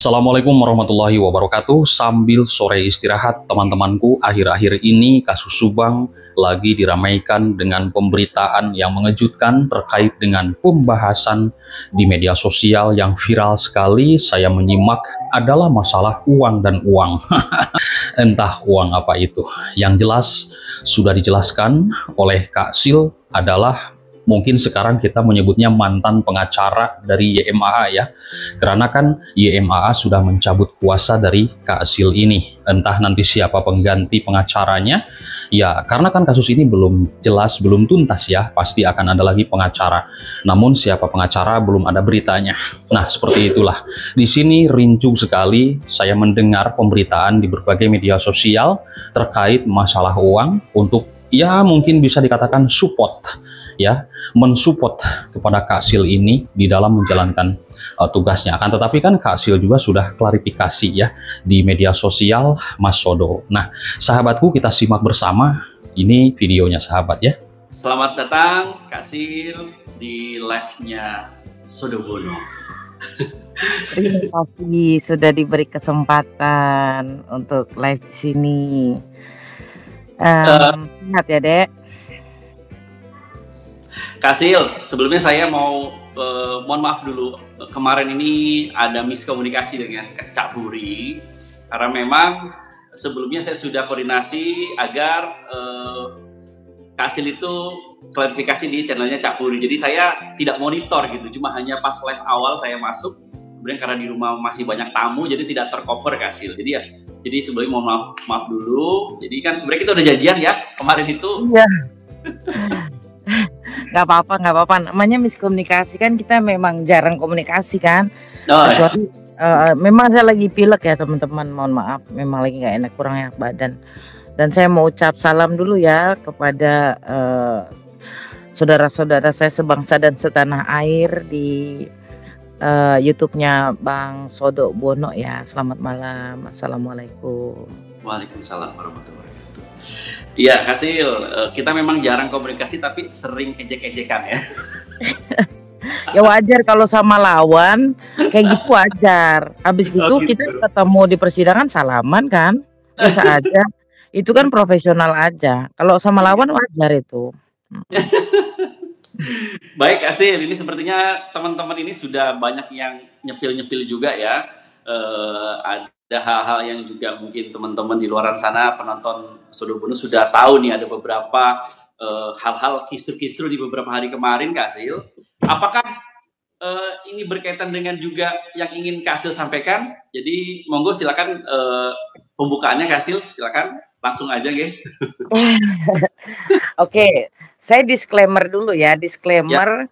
Assalamualaikum warahmatullahi wabarakatuh. Sambil sore istirahat, teman-temanku, akhir-akhir ini kasus Subang lagi diramaikan dengan pemberitaan yang mengejutkan terkait dengan pembahasan di media sosial yang viral sekali. Saya menyimak adalah masalah uang dan uang. Entah uang apa itu. Yang jelas sudah dijelaskan oleh Kak Sil adalah mungkin sekarang kita menyebutnya mantan pengacara dari YMAA ya. Karena kan YMAA sudah mencabut kuasa dari Kak Sil ini. Entah nanti siapa pengganti pengacaranya. Ya, karena kan kasus ini belum jelas, belum tuntas ya. Pasti akan ada lagi pengacara. Namun siapa pengacara belum ada beritanya. Nah, seperti itulah. Di sini rincu sekali saya mendengar pemberitaan di berbagai media sosial terkait masalah uang untuk ya mungkin bisa dikatakan support ya, mensupport kepada Kak Sil ini di dalam menjalankan tugasnya. Akan tetapi kan Kak Sil juga sudah klarifikasi ya di media sosial Mas Sodo. Nah, sahabatku, kita simak bersama ini videonya sahabat ya. Selamat datang Kak Sil di live-nya Sodo Bono. Terima kasih sudah diberi kesempatan untuk live di sini. Sehat ya, Dek? Kak Sil, sebelumnya saya mau mohon maaf dulu, kemarin ini ada miskomunikasi dengan Cak Furi karena memang sebelumnya saya sudah koordinasi agar Kak Sil itu klarifikasi di channelnya Cak Furi. Jadi saya tidak monitor gitu, cuma hanya pas live awal saya masuk. Kemudian karena di rumah masih banyak tamu, jadi tidak tercover Kak Sil. Jadi sebelumnya mohon maaf dulu. Jadi kan sebenarnya kita udah janjian ya kemarin itu. Iya. Nggak apa-apa. Namanya miskomunikasi kan, kita memang jarang komunikasi kan. Kecuali memang saya lagi pilek ya teman-teman, mohon maaf. Memang lagi nggak enak, kurang enak badan. Dan saya mau ucap salam dulu ya kepada saudara-saudara saya sebangsa dan setanah air di YouTube-nya Bang Sodo Bono ya. Selamat malam. Assalamualaikum. Waalaikumsalam warahmatullahi wabarakatuh. Iya, Kak Sil, kita memang jarang komunikasi tapi sering ejek-ejekan ya. Ya wajar kalau sama lawan kayak gitu, wajar. Habis gitu kita ketemu di persidangan salaman kan, biasa aja. Itu kan profesional aja. Kalau sama lawan wajar itu. Baik Kak Sil, ini sepertinya teman-teman ini sudah banyak yang nyepil-nyepil juga ya. Ada hal-hal yang juga mungkin teman-teman di luar sana penonton Sodo Bono sudah tahu nih, ada beberapa hal-hal kisru-kisru di beberapa hari kemarin Kak Sil. Apakah ini berkaitan dengan juga yang ingin Kak Sil sampaikan? Jadi monggo silakan pembukaannya Kak Sil, silakan langsung aja ya. Oke, saya disclaimer dulu ya, disclaimer ya.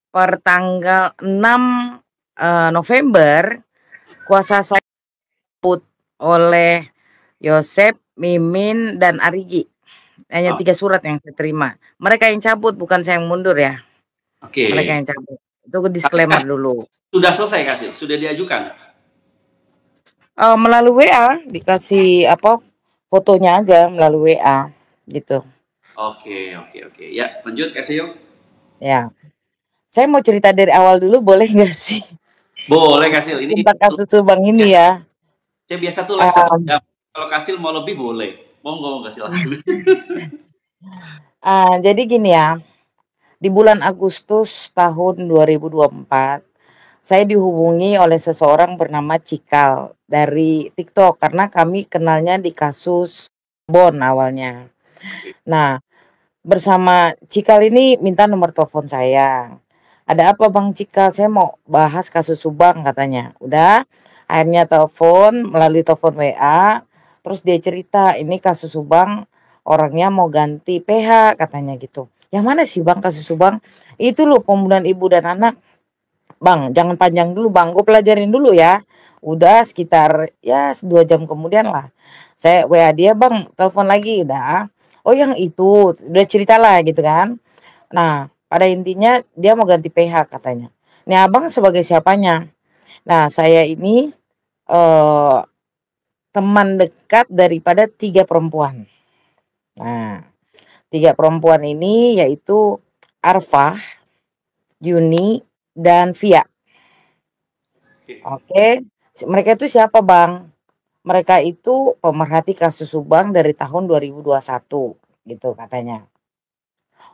Per tanggal 6 November kuasa saya put oleh Yosep, Mimin, dan Arigi. Hanya 3 surat yang saya terima. Mereka yang cabut, bukan saya yang mundur ya. Oke. Mereka yang cabut. Itu disclaimer dulu. Sudah selesai Kak Sil? Sudah diajukan? Melalui WA, dikasih fotonya aja melalui WA gitu. Oke. Ya, lanjut Kak Sil. Ya. Saya mau cerita dari awal dulu, boleh nggak sih? Boleh Kak Sil. Ini tentang kasus Subang ini ya. Saya biasa tuh live 1 jam. Kalau Kak Sil mau lebih boleh. Monggo Kak Sil. Jadi gini ya. Di bulan Agustus tahun 2024, saya dihubungi oleh seseorang bernama Cikal dari TikTok karena kami kenalnya di kasus Bon awalnya. Nah, bersama Cikal ini minta nomor telepon saya. Ada apa Bang Cikal? Saya mau bahas kasus Subang katanya. Udah, akhirnya telepon melalui telepon WA. Terus dia cerita, ini kasus Subang orangnya mau ganti PH katanya gitu. Yang mana sih Bang kasus Subang? Itu loh, pembunuhan ibu dan anak. Bang, jangan panjang dulu Bang, gue pelajarin dulu ya. Udah sekitar ya 2 jam kemudian lah. Saya WA dia, Bang, telepon lagi udah. Oh yang itu, udah cerita lah gitu kan. Nah, pada intinya dia mau ganti PH katanya. Nih abang sebagai siapanya? Nah, saya ini teman dekat daripada 3 perempuan. Nah, 3 perempuan ini yaitu Arfah, Yuni, dan Via. Oke. Mereka itu siapa, Bang? Mereka itu pemerhati kasus Subang dari tahun 2021 gitu katanya.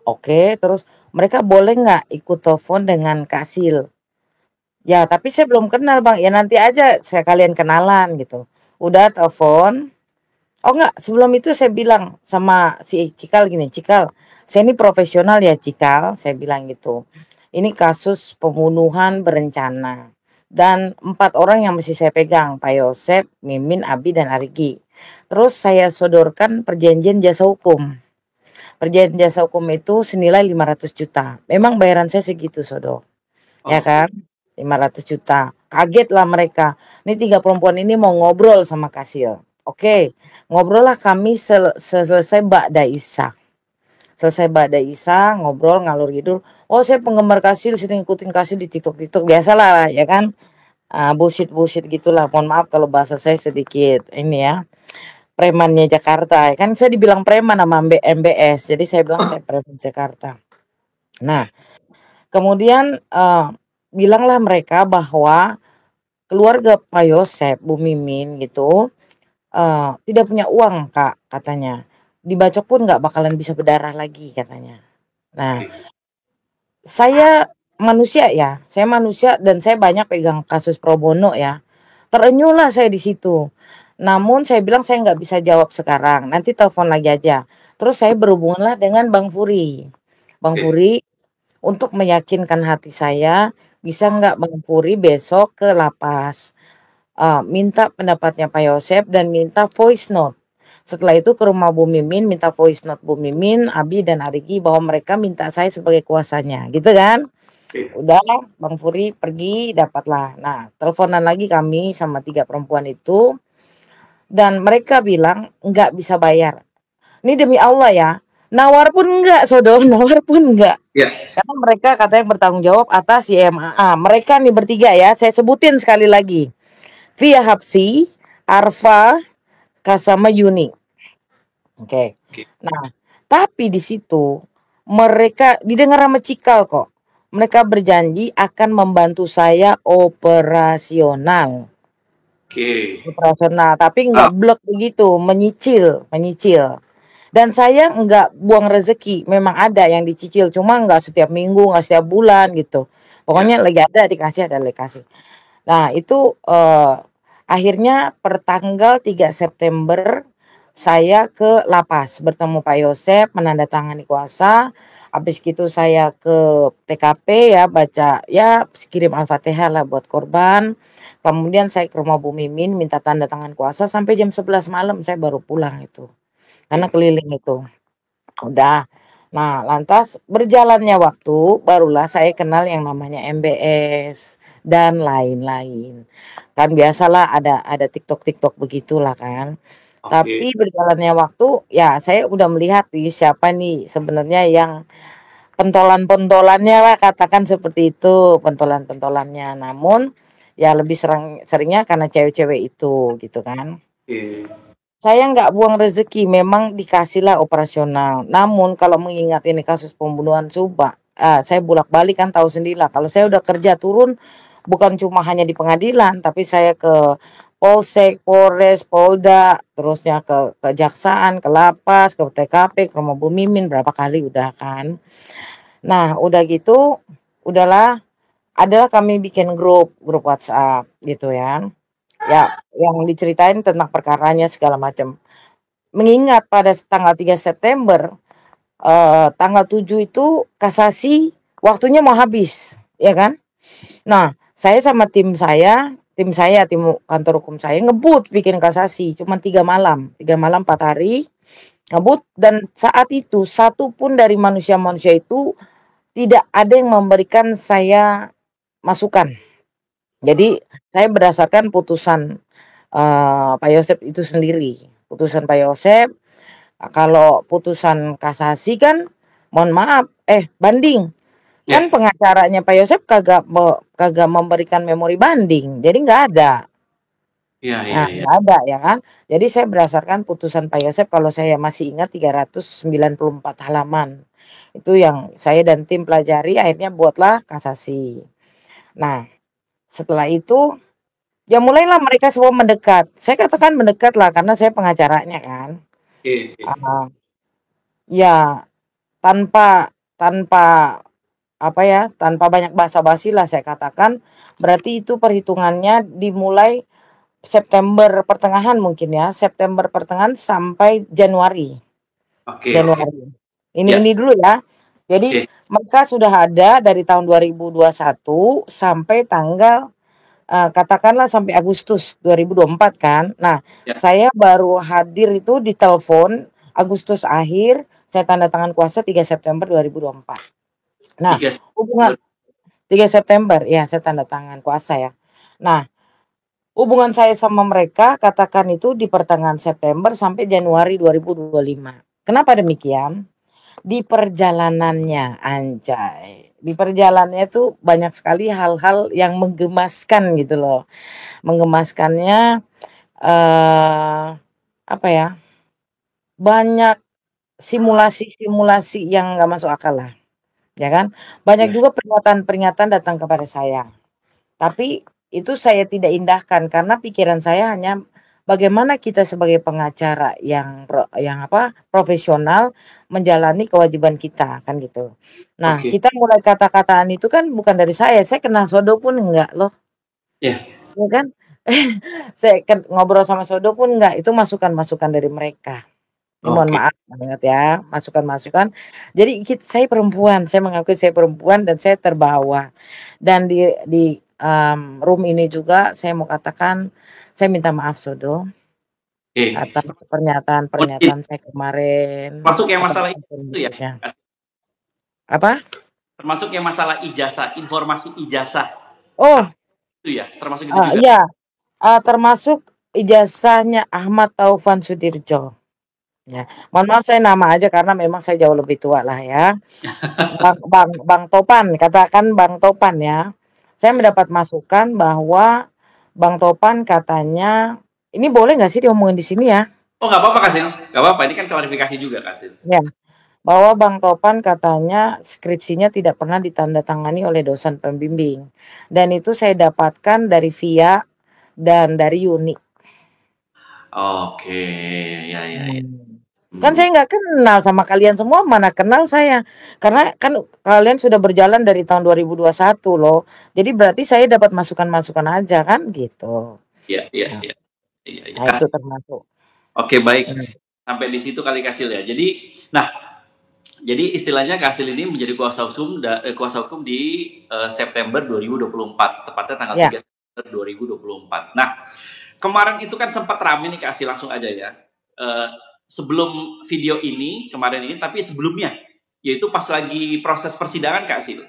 Oke, terus mereka boleh nggak ikut telepon dengan Kak Sil? Ya, tapi saya belum kenal, Bang. Ya nanti aja saya kalian kenalan gitu. Udah telepon. Oh enggak, sebelum itu saya bilang sama si Cikal gini, Cikal, saya ini profesional ya Cikal, saya bilang gitu. Ini kasus pembunuhan berencana. Dan 4 orang yang mesti saya pegang, Pak Yosep, Mimin, Abi, dan Arigi. Terus saya sodorkan perjanjian jasa hukum. Perjanjian jasa hukum itu senilai 500 juta. Memang bayaran saya segitu, Sodo. Ya Oh, kan? 500 juta. Kaget lah mereka. Ini 3 perempuan ini mau ngobrol sama Kasil. Oke, ngobrol lah kami selesai Ba'da Isya. Selesai Ba'da Isya, ngobrol ngalur ngidul. Oh, saya penggemar Kasil, sering ngikutin Kasil di TikTok biasalah ya kan. Bullshit gitulah. Mohon maaf kalau bahasa saya sedikit ini ya. Premannya Jakarta. Kan saya dibilang preman sama MBS. Jadi saya bilang saya preman Jakarta. Nah, kemudian bilanglah mereka bahwa keluarga Pak Yosep, Bu Mimin gitu, tidak punya uang, Kak, katanya. Dibacok pun nggak bakalan bisa berdarah lagi katanya. Nah, oke. saya saya manusia dan saya banyak pegang kasus pro bono ya. Terenyuhlah saya di situ. Namun saya bilang saya nggak bisa jawab sekarang, nanti telepon lagi aja. Terus saya berhubunganlah dengan Bang Furi. Bang Oke. Furi untuk meyakinkan hati saya, bisa nggak Bang Furi besok ke lapas, minta pendapatnya Pak Yosep dan minta voice note. Setelah itu ke rumah Bu Mimin, minta voice note Bu Mimin, Abi, dan Arigi bahwa mereka minta saya sebagai kuasanya, gitu kan. Oke. Udah, Bang Furi pergi, dapatlah. Nah, teleponan lagi kami sama 3 perempuan itu, dan mereka bilang nggak bisa bayar. Ini demi Allah ya, nawar pun enggak, Sodor, nawar pun enggak. Ya. Karena mereka katanya bertanggung jawab atas YMAA. Mereka nih bertiga ya, saya sebutin sekali lagi. Via Hapsi, Arfa, sama Yuni. Oke. Oke. Nah, tapi di situ mereka didengar sama Cikal kok. Mereka berjanji akan membantu saya operasional. Oke. Operasional, tapi nggak Ah, blok begitu, menyicil. Dan saya nggak buang rezeki, memang ada yang dicicil, cuma nggak setiap minggu, nggak setiap bulan gitu. ya. Pokoknya lagi ada dikasih, ada dikasih. Nah, itu akhirnya pertanggal 3 September saya ke lapas bertemu Pak Yosep, menandatangani kuasa. Habis gitu saya ke TKP ya, baca ya, kirim Al-Fatihah lah buat korban. Kemudian saya ke rumah Bu Mimin minta tanda tangan kuasa sampai jam 11 malam saya baru pulang itu. Karena Oke. keliling itu. Udah. Nah, lantas berjalannya waktu, barulah saya kenal yang namanya MBS dan lain-lain. Kan biasalah ada TikTok begitulah kan. Oke. Tapi berjalannya waktu, ya saya udah melihat nih siapa nih sebenarnya yang pentolan-pentolannya lah, katakan seperti itu, pentolan-pentolannya. Namun ya lebih seringnya karena cewek-cewek itu gitu kan. Oke. Saya nggak buang rezeki, memang dikasihlah operasional. Namun kalau mengingat ini kasus pembunuhan Subang, saya bolak-balik kan tahu sendirilah. Kalau saya udah kerja turun, bukan cuma hanya di pengadilan, tapi saya ke Polsek, Polres, Polda, terusnya ke kejaksaan, ke lapas, ke TKP, ke rumah Bu Mimin berapa kali udah kan. Nah, udah gitu, udahlah, adalah kami bikin grup WhatsApp gitu ya. Ya, yang diceritain tentang perkaranya segala macam. Mengingat pada tanggal 3 September, tanggal 7 itu kasasi waktunya mau habis, ya kan? Nah, saya sama tim kantor hukum saya ngebut bikin kasasi, cuma 3 malam 4 hari ngebut, dan saat itu satu pun dari manusia-manusia itu tidak ada yang memberikan saya masukan. Jadi saya berdasarkan putusan Pak Yosep itu sendiri. Putusan Pak Yosep, kalau putusan kasasi kan mohon maaf, banding. Kan Ya. pengacaranya Pak Yosep kagak memberikan memori banding. Jadi nggak ada. Ya, Nah, ya, ya. nggak ada ya kan. Jadi saya berdasarkan putusan Pak Yosep, kalau saya masih ingat 394 halaman. Itu yang saya dan tim pelajari, akhirnya buatlah kasasi. Nah, setelah itu Ya mulailah mereka semua mendekat. Saya katakan mendekat lah karena saya pengacaranya kan. Oke, oke. Ah, ya tanpa tanpa apa ya, tanpa banyak basa-basi lah saya katakan, berarti itu perhitungannya dimulai September pertengahan mungkin ya, September pertengahan sampai Januari. Oke, oke. Januari. Ya, Ini dulu ya. Jadi oke. mereka sudah ada dari tahun 2021 sampai tanggal katakanlah sampai Agustus 2024 kan. Nah, Ya, saya baru hadir itu di telepon Agustus akhir, saya tanda tangan kuasa 3 September 2024. Nah, 3 hubungan September. 3 September ya saya tanda tangan kuasa ya. Nah, hubungan saya sama mereka katakan itu di pertengahan September sampai Januari 2025. Kenapa demikian? Di perjalanannya, anjay. Di perjalanannya itu banyak sekali hal-hal yang menggemaskan gitu loh. Menggemaskannya apa ya? Banyak simulasi-simulasi yang nggak masuk akal lah, ya kan? Banyak Ya, juga peringatan-peringatan datang kepada saya. Tapi itu saya tidak indahkan karena pikiran saya hanya bagaimana kita sebagai pengacara yang apa, profesional menjalani kewajiban kita, kan gitu. Nah, oke. kita mulai kata-kataan itu kan bukan dari saya kenal Sodo pun enggak loh, Ya, ya kan? Saya ngobrol sama Sodo pun enggak, itu masukan-masukan dari mereka. Ini mohon oke. maaf banget ya, masukan-masukan. Jadi saya perempuan, saya mengakui saya perempuan dan saya terbawa. Dan di room ini juga saya mau katakan, saya minta maaf Sodo Oke. atas Oh, jadi pernyataan saya kemarin, termasuk yang atas masalah itu ya? kondisinya. Apa? Termasuk yang masalah ijazah, informasi ijazah. Oh, Itu ya, termasuk itu juga. iya, termasuk ijazahnya Ahmad Taufan Sudirjo. Ya, mohon maaf saya nama aja karena memang saya jauh lebih tua lah ya. Bang Topan, katakan Bang Topan ya. Saya mendapat masukan bahwa Bang Topan katanya, ini boleh nggak sih diomongin di sini ya? Oh, nggak apa-apa, Kasil. Nggak apa-apa, ini kan klarifikasi juga, Kasil. Ya, bahwa Bang Topan katanya skripsinya tidak pernah ditandatangani oleh dosen pembimbing. Dan itu saya dapatkan dari Via dan dari Uni. Oke, ya, ya, ya. Kan Hmm. saya nggak kenal sama kalian semua, mana kenal saya. Karena kan kalian sudah berjalan dari tahun 2021 loh. Jadi berarti saya dapat masukan-masukan aja kan gitu. Ya, ya, Nah, ya. Ya, ya. nah itu termasuk. Oke, baik. Hmm. Sampai di situ kali Kasil ya. Jadi istilahnya Kasil ini menjadi kuasa hukum di September 2024, tepatnya tanggal Ya, 3 September 2024. Nah, kemarin itu kan sempat rame nih Kasil, langsung aja ya. Eh, Sebelum video ini kemarin ini, tapi sebelumnya, yaitu pas lagi proses persidangan Kasil.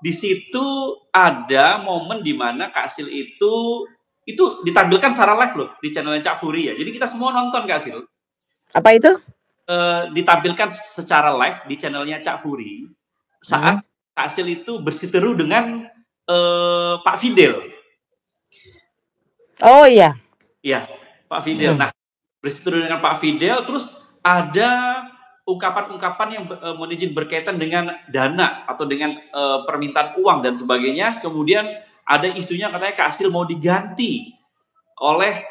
Di situ ada momen di mana Kasil itu ditampilkan secara live loh di channelnya Cak Furi ya. Jadi kita semua nonton Kasil. apa itu? Ditampilkan secara live di channelnya Cak Furi Hmm. saat Kasil itu bersiteru dengan Pak Fidel. Oh iya. Ya, Pak Fidel. Hmm. Nah, bersiteru dengan Pak Fidel, terus ada ungkapan-ungkapan yang menizin berkaitan dengan dana atau dengan permintaan uang dan sebagainya. Kemudian ada isunya katanya Kasil mau diganti oleh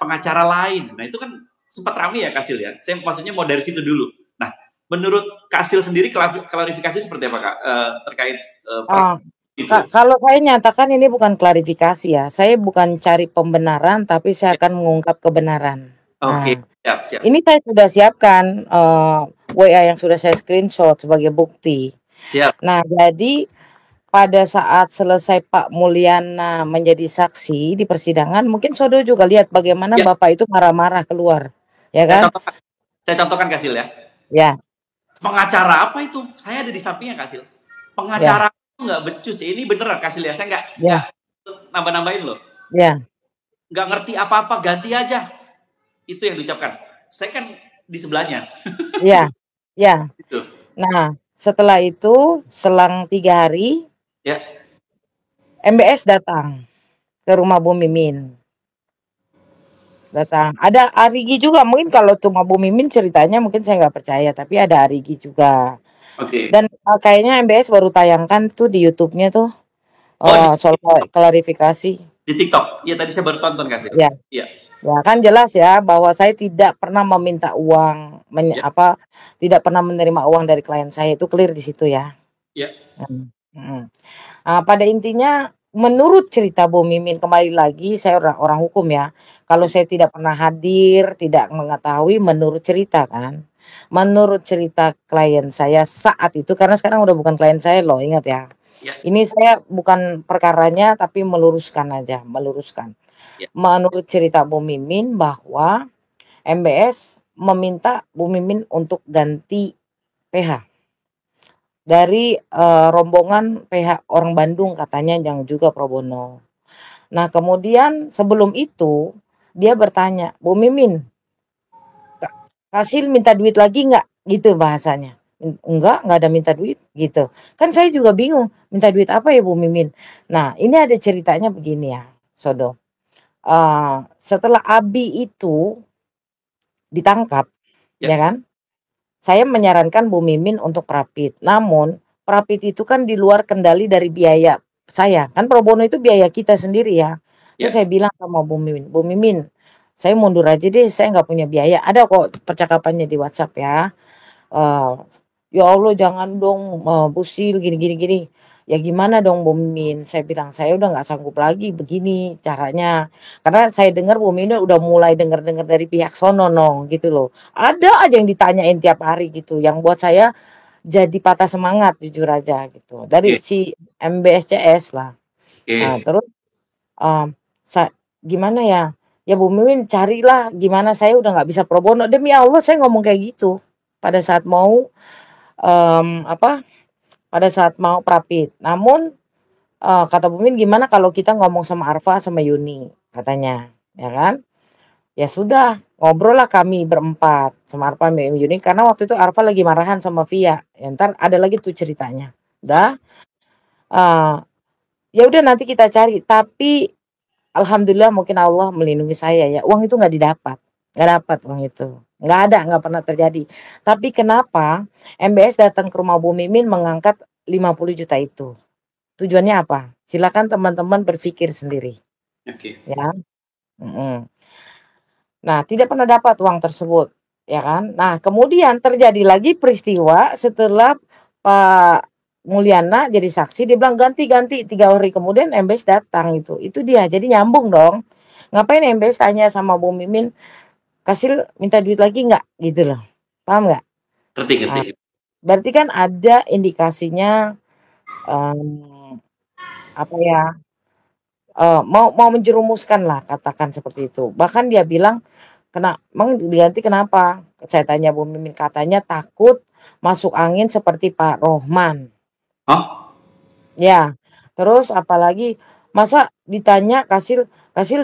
pengacara lain. Nah itu kan sempat ramai ya Kasil ya. Saya maksudnya mau dari situ dulu. Nah menurut Kasil sendiri klarifikasi seperti apa Kak terkait Ah, itu? kalau saya nyatakan ini bukan klarifikasi ya. Saya bukan cari pembenaran, tapi saya akan mengungkap kebenaran. Oke, Nah, siap siap ini saya sudah siapkan WA yang sudah saya screenshot sebagai bukti. siap. Nah, jadi pada saat selesai Pak Mulyana menjadi saksi di persidangan, mungkin Sodo juga lihat bagaimana Ya, Bapak itu marah-marah keluar, ya saya kan? contohkan, saya contohkan Kasil ya. Ya, Pengacara apa itu? Saya ada di sampingnya Kasil. ya, Pengacara itu nggak becus. Ini beneran Kasil ya. Saya nggak ya, nambah-nambahin loh. ya, Nggak ngerti apa-apa, ganti aja. Itu yang diucapkan. Saya kan di sebelahnya. ya, ya. Gitu. Nah, setelah itu selang 3 hari, Ya, MBS datang ke rumah Bu Mimin. Datang. Ada Arigi juga. Mungkin kalau cuma Bu Mimin ceritanya mungkin saya nggak percaya, tapi ada Arigi juga. oke. Dan kayaknya MBS baru tayangkan tuh di YouTube-nya tuh Oh, soal klarifikasi. di TikTok. Iya, tadi saya baru tonton Kak Sil. Ya, Iya, ya kan jelas ya bahwa saya tidak pernah meminta uang, iya, tidak pernah menerima uang dari klien saya, itu clear di situ ya. iya. Mhm. Pada intinya menurut cerita Bu Mimin, kembali lagi saya orang hukum ya, kalau saya tidak pernah hadir, tidak mengetahui menurut cerita kan. Menurut cerita klien saya saat itu, karena sekarang udah bukan klien saya loh, ingat ya. Iya, Ini saya bukan perkaranya tapi meluruskan aja, meluruskan. iya. Menurut cerita Bu Mimin bahwa MBS meminta Bu Mimin untuk ganti PH. Dari, rombongan PH orang Bandung katanya yang juga pro bono. Nah kemudian sebelum itu, dia bertanya, "Bu Mimin, Kasil minta duit lagi nggak?" Gitu bahasanya. Nggak ada minta duit," gitu. Kan saya juga bingung, minta duit apa ya Bu Mimin? Nah ini ada ceritanya begini ya, Sodo, setelah Abi itu ditangkap, Iya, ya kan, saya menyarankan Bu Mimin untuk Prapit, namun Prapit itu kan di luar kendali dari biaya saya, kan pro bono itu biaya kita sendiri ya. Terus iya. saya bilang sama Bu Mimin, saya mundur aja deh, saya nggak punya biaya. Ada kok percakapannya di WhatsApp ya. Eee, "Ya Allah jangan dong, Bu Sil gini gini gini." "Ya gimana dong Bu Mimin?" Saya bilang, "Saya udah nggak sanggup lagi begini caranya." Karena saya dengar Bu Mimin udah mulai dengar-dengar dari pihak sono gitu loh. Ada aja yang ditanyain tiap hari gitu, yang buat saya jadi patah semangat jujur aja gitu, dari Oke, si MBSCS lah. oke. Terus, mmm, gimana ya, "Ya Bu Mimin carilah gimana saya udah nggak bisa pro bono." Demi Allah saya ngomong kayak gitu, pada saat mau Mmm, apa, pada saat mau Prapit. Namun, kata Bu Mimin, "Gimana kalau kita ngomong sama Arfa sama Yuni?" Katanya, ya kan. Ya sudah, ngobrol lah kami berempat sama Arfa sama Yuni, karena waktu itu Arfa lagi marahan sama Via, ya entar ada lagi tuh ceritanya. Udah, eee, ya udah nanti kita cari, tapi alhamdulillah mungkin Allah melindungi saya ya, uang itu nggak dapat uang itu, nggak ada, nggak pernah terjadi. Tapi kenapa MBS datang ke rumah Bu Mimin mengangkat 50 juta itu? Tujuannya apa? Silakan teman-teman berpikir sendiri, Oke. ya, mhm. Nah, tidak pernah dapat uang tersebut, ya kan. Nah, kemudian terjadi lagi peristiwa setelah Pak Mulyana jadi saksi, dia bilang, "Ganti ganti." 3 hari kemudian MBS datang itu dia, jadi nyambung dong. Ngapain MBS tanya sama Bu Mimin, "Kasil minta duit lagi nggak?" Gitu loh, paham nggak? Ngerti, Nah, ngerti. berarti kan ada indikasinya, mmm, apa ya, mau menjerumuskan lah, katakan seperti itu. Bahkan dia bilang, "Emang diganti kenapa?" Saya tanya Bu Mimin, katanya takut masuk angin seperti Pak Rohman. Oh, Ya, terus apalagi masa ditanya, "Kasil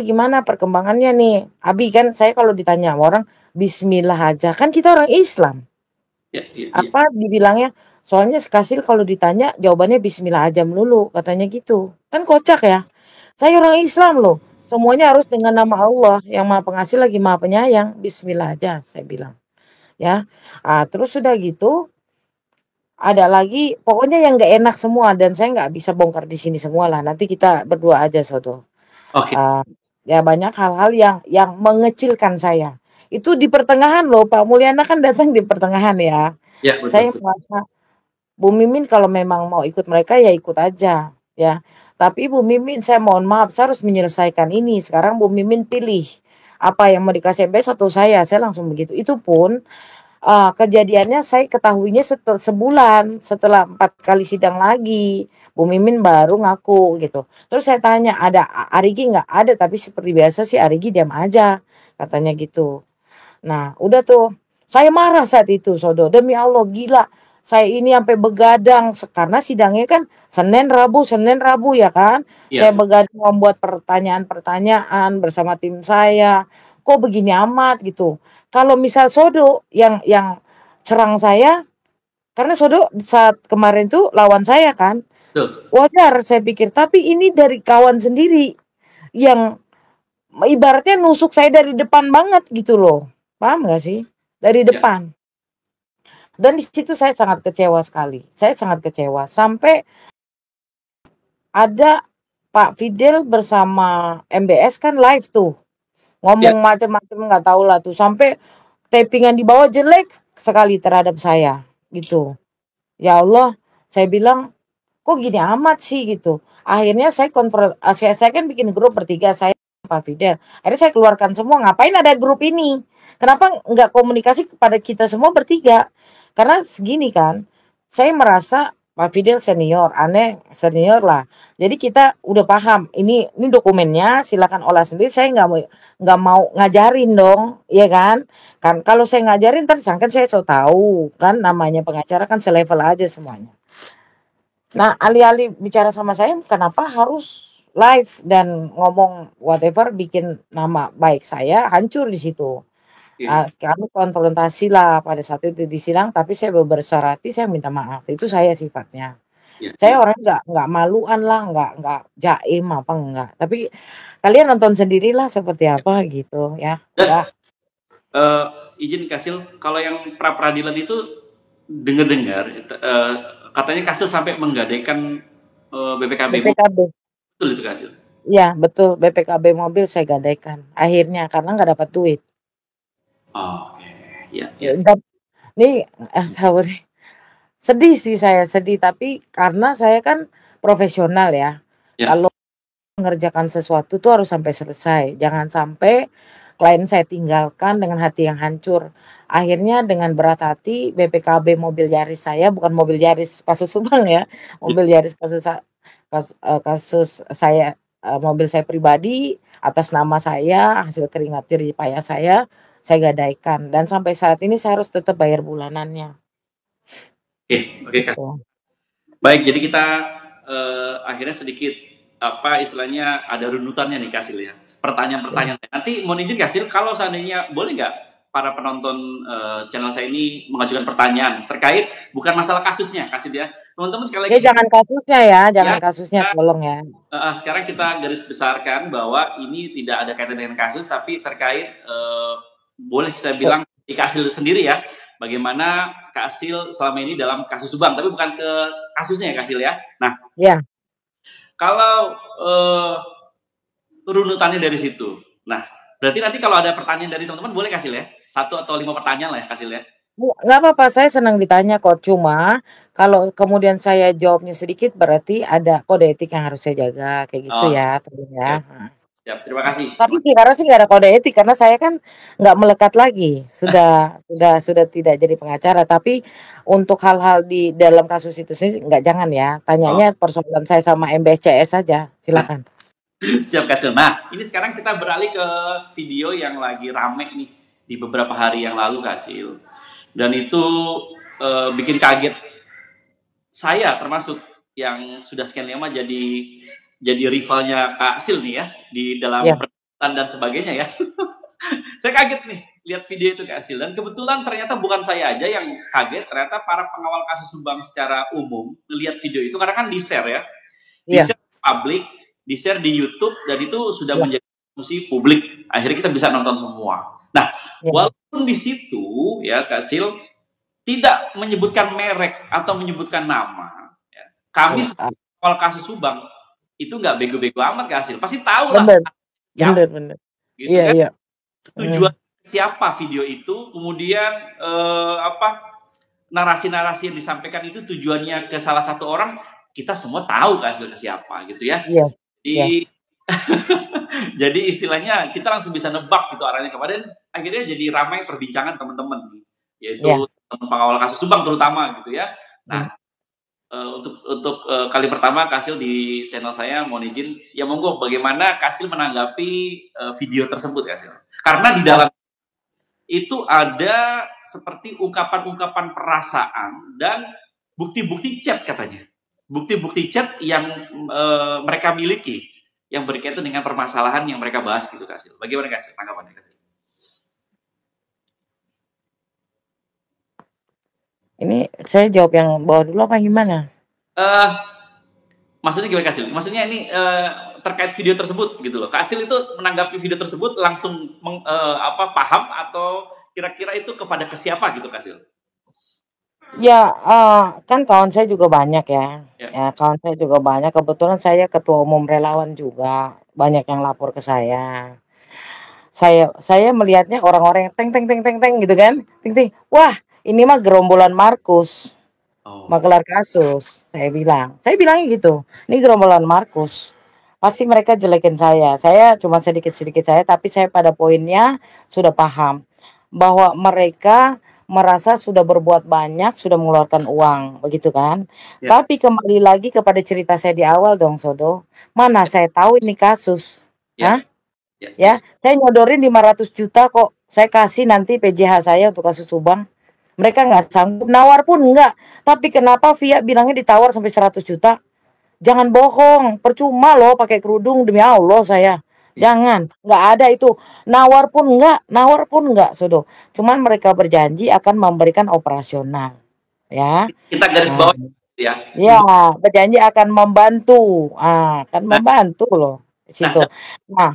gimana perkembangannya nih?" Abi kan saya kalau ditanya sama orang, bismillah aja, kan kita orang Islam. iya, iya, iya. Apa dibilangnya, soalnya Kasil kalau ditanya jawabannya bismillah aja melulu, katanya gitu. Kan kocak ya. Saya orang Islam loh, semuanya harus dengan nama Allah yang Maha Pengasih lagi Maha Penyayang, bismillah aja saya bilang, ya. Terus sudah gitu, ada lagi pokoknya yang nggak enak semua dan saya nggak bisa bongkar di sini semua lah, nanti kita berdua aja Sodo. Oke. Eee, ya banyak hal-hal yang mengecilkan saya. Itu di pertengahan loh, Pak Mulyana kan datang di pertengahan ya. Ya, betul, Saya betul. merasa Bu Mimin kalau memang mau ikut mereka ya ikut aja, ya. Tapi Bu Mimin saya mohon maaf, saya harus menyelesaikan ini. Sekarang Bu Mimin pilih, apa yang mau dikasih MBS atau saya langsung begitu. Itu pun, kejadiannya saya ketahuinya sebulan setelah 4 kali sidang lagi. Bu Mimin baru ngaku gitu. Terus saya tanya, "Ada Arigi nggak?" "Ada, tapi seperti biasa sih Arigi diam aja," katanya gitu. Nah, udah tuh, saya marah saat itu Sodo, demi Allah gila, saya ini sampai begadang karena sidangnya kan Senin, Rabu ya kan. Saya Iya. begadang membuat pertanyaan-pertanyaan bersama tim saya, kok begini amat gitu. Kalau misal Sodo yang serang saya, karena Sodo saat kemarin tuh lawan saya kan, Betul. wajar saya pikir, tapi ini dari kawan sendiri yang ibaratnya nusuk saya dari depan banget gitu loh, paham nggak sih? Dari Ya. depan. Dan di situ saya sangat kecewa sekali, saya sangat kecewa sampai ada Pak Fidel bersama MBS kan live tuh, Ya, ngomong macam-macam nggak tahu lah tuh, sampai tapingan di bawah jelek sekali terhadap saya, gitu. Ya Allah, saya bilang, "Kok gini amat sih?" gitu. Akhirnya saya kan bikin grup bertiga, saya Pak Fidel. Akhirnya saya keluarkan semua, ngapain ada grup ini? Kenapa nggak komunikasi kepada kita semua bertiga? Karena segini kan, saya merasa Pak Fidel senior, aneh senior lah. Jadi kita udah paham, ini dokumennya silakan olah sendiri. Saya nggak mau ngajarin dong, ya kan? Kan kalau saya ngajarin ntar disangka saya so tahu kan, namanya pengacara kan selevel aja semuanya. Nah, alih-alih bicara sama saya, kenapa harus live dan ngomong whatever, bikin nama baik saya hancur di situ. oke. Kami konfrontasi lah pada saat itu di sidang, tapi saya berbesar hati, saya minta maaf. Itu saya sifatnya. Ya, Saya ya. orangnya nggak maluan lah, nggak jaim apa enggak. Tapi kalian nonton sendirilah seperti apa gitu ya. Dan Dah. eh, izin Kasil, kalau yang pra peradilan itu dengar-dengar katanya Kasil sampai menggadaikan BPKB BPKB. betul itu Kasil. Ya, betul. BPKB mobil saya gadaikan. Akhirnya karena nggak dapat duit. Oh, oke. Ya, Ya, ya. nih tahu nih. Sedih sih, saya sedih, tapi karena saya kan profesional ya. Ya. Kalau mengerjakan sesuatu tuh harus sampai selesai. Jangan sampai klien saya tinggalkan dengan hati yang hancur. Akhirnya dengan berat hati BPKB mobil Yaris saya, bukan mobil Yaris kasus Subang ya. Mobil Yaris kasus saya, mobil saya pribadi atas nama saya, hasil keringat jerih payah saya gadaikan, dan sampai saat ini saya harus tetap bayar bulanannya. Oke, oke Kasil. Gitu. Baik, jadi kita akhirnya sedikit apa istilahnya ada runutannya nih Kasil ya. Pertanyaan-pertanyaan. Nanti mohon izin Kasil, kalau seandainya boleh nggak para penonton channel saya ini mengajukan pertanyaan terkait bukan masalah kasusnya Kasil ya. Teman-teman sekali lagi Jangan kasusnya ya, jangan ya, kasusnya tolong ya. sekarang kita garis besarkan bahwa ini tidak ada kaitan dengan kasus, tapi terkait boleh saya bilang di Kasil sendiri ya, bagaimana Kasil selama ini dalam kasus Subang, tapi bukan ke kasusnya ya Kasil ya. Nah, Ya. kalau runutannya dari situ, nah berarti nanti kalau ada pertanyaan dari teman-teman boleh Kasil ya, 1 atau 5 pertanyaan lah ya Kasil ya. Nggak apa-apa, saya senang ditanya kok. Cuma kalau kemudian saya jawabnya sedikit, berarti ada kode etik yang harus saya jaga, kayak gitu Oh, ya, tolong ya. siap. Terima kasih. Tapi sekarang sih nggak ada kode etik karena saya kan nggak melekat lagi, sudah tidak jadi pengacara. Tapi untuk hal-hal di dalam kasus itu sih nggak, jangan ya. Tanyanya persoalan saya sama MBSCS saja, silakan. Siap Kasil. Nah, ini sekarang kita beralih ke video yang lagi rame nih di beberapa hari yang lalu Kasil. Dan itu bikin kaget saya termasuk yang sudah sekian lama jadi rivalnya Kak Sil nih ya di dalam Ya. perdebatan dan sebagainya ya. Saya kaget nih lihat video itu Kak Sil, dan kebetulan ternyata bukan saya aja yang kaget, ternyata para pengawal kasus Subang secara umum melihat video itu karena kan di-share ya. Di-share publik, di-share di YouTube, dan itu sudah Ya. menjadi diskusi publik. Akhirnya kita bisa nonton semua. Nah, Ya. walaupun di situ ya Kak Sil tidak menyebutkan merek atau menyebutkan nama, ya, kami soal kasus Subang itu nggak bego-bego amat Kak Sil. Pasti tahu lah. Bener. Gitu Iya, kan? iya. Tujuan siapa video itu, kemudian narasi-narasi yang disampaikan itu tujuannya ke salah satu orang, kita semua tahu Kak Sil ke siapa gitu ya. Iya. Jadi jadi istilahnya kita langsung bisa nebak gitu arahnya kemana, dan akhirnya jadi ramai perbincangan teman-teman, yaitu pengawal kasus Subang terutama gitu ya. Nah, untuk kali pertama Kasil di channel saya, mohon izin ya, monggo bagaimana Kasil menanggapi video tersebut Kasil, karena di dalam itu ada seperti ungkapan-ungkapan perasaan dan bukti-bukti chat katanya, bukti-bukti chat yang mereka miliki yang berkaitan dengan permasalahan yang mereka bahas gitu Kasil. Bagaimana Kasil tanggapannya Kasil? Ini saya jawab yang bawah dulu apa gimana? Maksudnya gimana Kasil? Maksudnya ini terkait video tersebut gitu loh. Kasil itu menanggapi video tersebut langsung paham, atau kira-kira itu kepada ke siapa gitu Kasil? Ya, kan kawan saya juga banyak ya. Ya. Ya, kawan saya juga banyak. Kebetulan saya ketua umum relawan juga. Banyak yang lapor ke saya. Saya melihatnya orang-orang yang teng teng teng teng teng gitu kan. Ting ting. Wah, ini mah gerombolan Markus. Oh. Magelar kasus, saya bilang. Saya bilangnya gitu. Ini gerombolan Markus. Pasti mereka jelekin saya. Saya cuma sedikit-sedikit saya, tapi saya pada poinnya sudah paham bahwa mereka merasa sudah berbuat banyak, sudah mengeluarkan uang, begitu kan? Ya. Tapi kembali lagi kepada cerita saya di awal dong, Sodo. Mana saya tahu ini kasus. Ya. Hah? Ya. Ya. Ya, saya nyodorin 500 juta kok. Saya kasih nanti PJH saya untuk kasus Subang. Mereka nggak sanggup, nawar pun enggak. Tapi kenapa Via bilangnya ditawar sampai 100 juta? Jangan bohong, percuma loh pakai kerudung demi Allah saya. Jangan, nggak ada itu. Nawar pun enggak, Sodo. Cuman mereka berjanji akan memberikan operasional, ya. Kita garis Nah, bawah ya. ya, berjanji akan membantu. Akan Nah, membantu loh di nah, situ. Nah,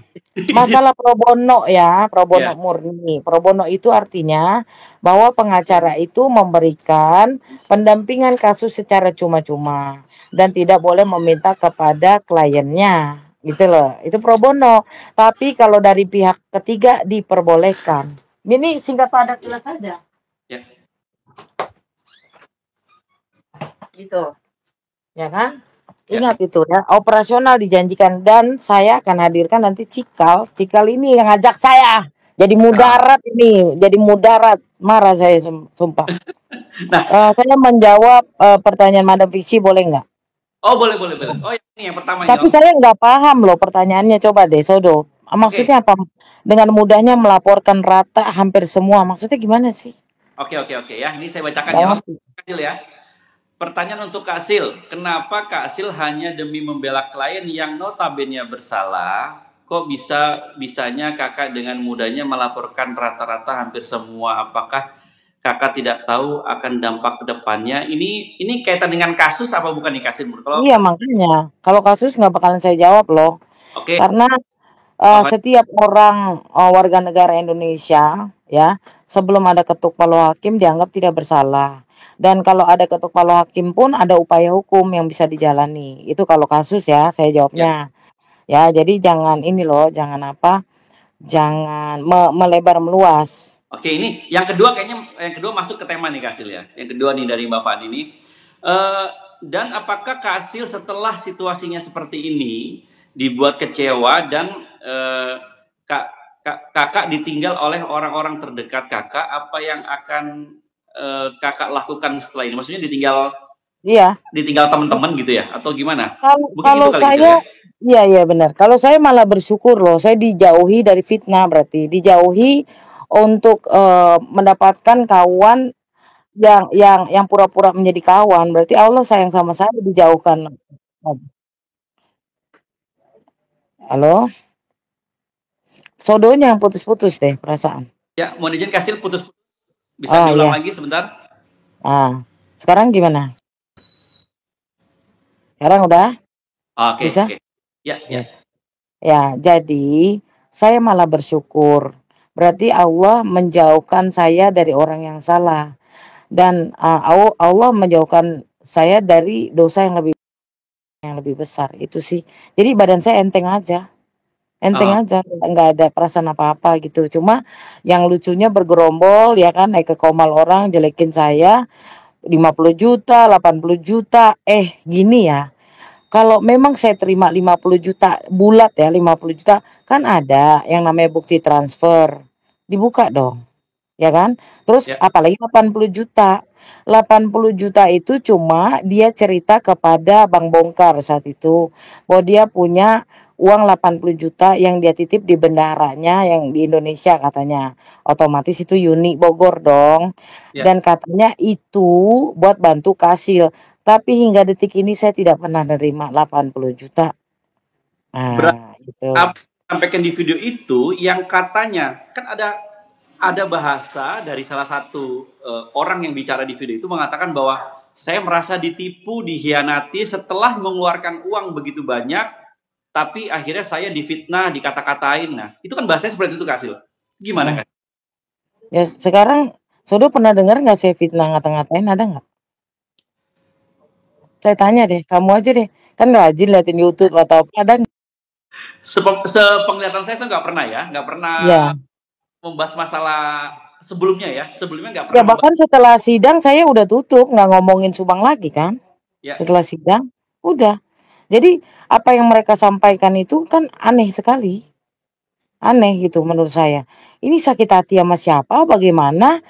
masalah pro bono ya, pro bono ya. murni. Pro bono itu artinya bahwa pengacara itu memberikan pendampingan kasus secara cuma-cuma dan tidak boleh meminta kepada kliennya. Gitu loh. Itu pro bono. Tapi kalau dari pihak ketiga diperbolehkan. Ini singkat padat jelas saja. Ya. Gitu. Ya kan? Ya. Ingat itu ya, operasional dijanjikan dan saya akan hadirkan nanti Cikal. Cikal ini yang ngajak saya. Jadi mudarat ini, jadi mudarat. Marah saya sumpah. Nah, Saya menjawab pertanyaan Madam Visi boleh nggak? oh boleh boleh boleh. Oh ini yang pertama ini Tapi langsung. saya nggak paham loh pertanyaannya. Coba deh, Sodo. Oke. Maksudnya apa? Dengan mudahnya melaporkan rata hampir semua. Maksudnya gimana sih? Oke oke oke ya. Ini saya bacakan Nggak ya langsung ngerti. Kak Sil ya. Pertanyaan untuk Kak Sil, kenapa Kak Sil hanya demi membela klien yang notabene bersalah, kok bisanya kakak dengan mudahnya melaporkan rata-rata hampir semua? Apakah kakak tidak tahu akan dampak kedepannya? Ini kaitan dengan kasus apa bukan nih Kak Sil? Kalau Iya makanya. Kalau kasus nggak bakalan saya jawab loh. oke, Karena apa? setiap orang warga negara Indonesia ya sebelum ada ketuk palu hakim dianggap tidak bersalah. Dan kalau ada ketuk palu hakim pun ada upaya hukum yang bisa dijalani. Itu kalau kasus ya saya Ya. jawabnya. Ya, jadi jangan ini loh, jangan apa? Jangan melebar meluas. Oke, ini yang kedua masuk ke tema nih Kak Sil ya. Yang kedua nih dari Mbak Fani ini. Eh, dan apakah Kak Sil setelah situasinya seperti ini dibuat kecewa dan eh, kak, kakak ditinggal oleh orang-orang terdekat kakak, apa yang akan kakak lakukan setelah ini? Maksudnya ditinggal Iya. ditinggal teman-teman gitu ya atau gimana? Kalau Mungkin kalau gitu kali Sil saya ya. iya iya benar. Kalau saya malah bersyukur loh, saya dijauhi dari fitnah berarti. Dijauhi untuk mendapatkan kawan yang pura-pura menjadi kawan. Berarti Allah sayang sama saya dijauhkan. Halo? Sodonya yang putus-putus deh perasaan. Ya, mohon izin Kak Sil putus. Bisa Oh diulang iya. lagi sebentar? Sekarang gimana? Sekarang udah Oke, bisa? oke. Ya, ya. Ya. Ya, jadi saya malah bersyukur. Berarti Allah menjauhkan saya dari orang yang salah dan Allah menjauhkan saya dari dosa yang lebih besar itu sih. Jadi badan saya enteng aja. Enteng Oh, aja, nggak ada perasaan apa-apa gitu. Cuma yang lucunya bergerombol ya kan naik ke komal orang jelekin saya 50 juta, 80 juta. Gini ya. Kalau memang saya terima 50 juta bulat ya 50 juta kan ada yang namanya bukti transfer. Dibuka dong, ya kan? Terus ya. apalagi 80 juta. 80 juta itu cuma dia cerita kepada Bang Bongkar saat itu bahwa dia punya uang 80 juta yang dia titip di bendaharanya yang di Indonesia katanya. Otomatis itu Uni Bogor dong. Ya. Dan katanya itu buat bantu Kasil. Tapi hingga detik ini saya tidak pernah menerima 80 juta. Berapa Gitu. sampaikan di video itu yang katanya kan ada bahasa dari salah satu orang yang bicara di video itu mengatakan bahwa saya merasa ditipu, dihianati setelah mengeluarkan uang begitu banyak, tapi akhirnya saya difitnah, dikata-katain. Nah, itu kan bahasanya seperti itu Kak Sil. Gimana Hmm. Kak? Ya sekarang Sodo pernah dengar nggak saya fitnah ngata-ngatain ada nggak? Saya tanya deh, kamu aja deh. Kan rajin liatin YouTube atau apa, ada nggak? Sepenglihatan saya tuh nggak pernah ya, nggak pernah Ya. membahas masalah sebelumnya ya. Sebelumnya nggak Ya pernah membahas bahkan setelah sidang saya udah tutup, nggak ngomongin Subang lagi kan. ya. Setelah sidang, udah. Jadi apa yang mereka sampaikan itu kan aneh sekali. Aneh gitu menurut saya. Ini sakit hati sama siapa, bagaimana,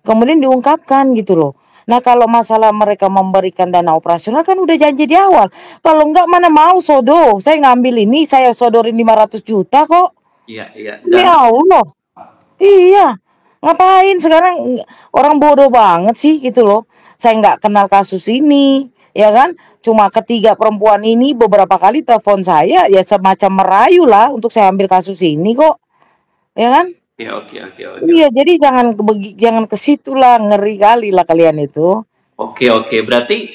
kemudian diungkapkan gitu loh. Nah kalau masalah mereka memberikan dana operasional kan udah janji di awal. Kalau enggak mana mau sodo. Saya ngambil ini, saya sodorin 500 juta kok. Iya, iya. Demi Allah. Iya. Ngapain sekarang orang bodoh banget sih gitu loh. Saya nggak kenal kasus ini, ya kan? Cuma ketiga perempuan ini beberapa kali telepon saya, ya semacam merayu lah untuk saya ambil kasus ini kok, ya kan? Ya, oke, oke, oke. Iya, jadi jangan ke situ lah, ngeri kali lah kalian itu. Oke, oke. Berarti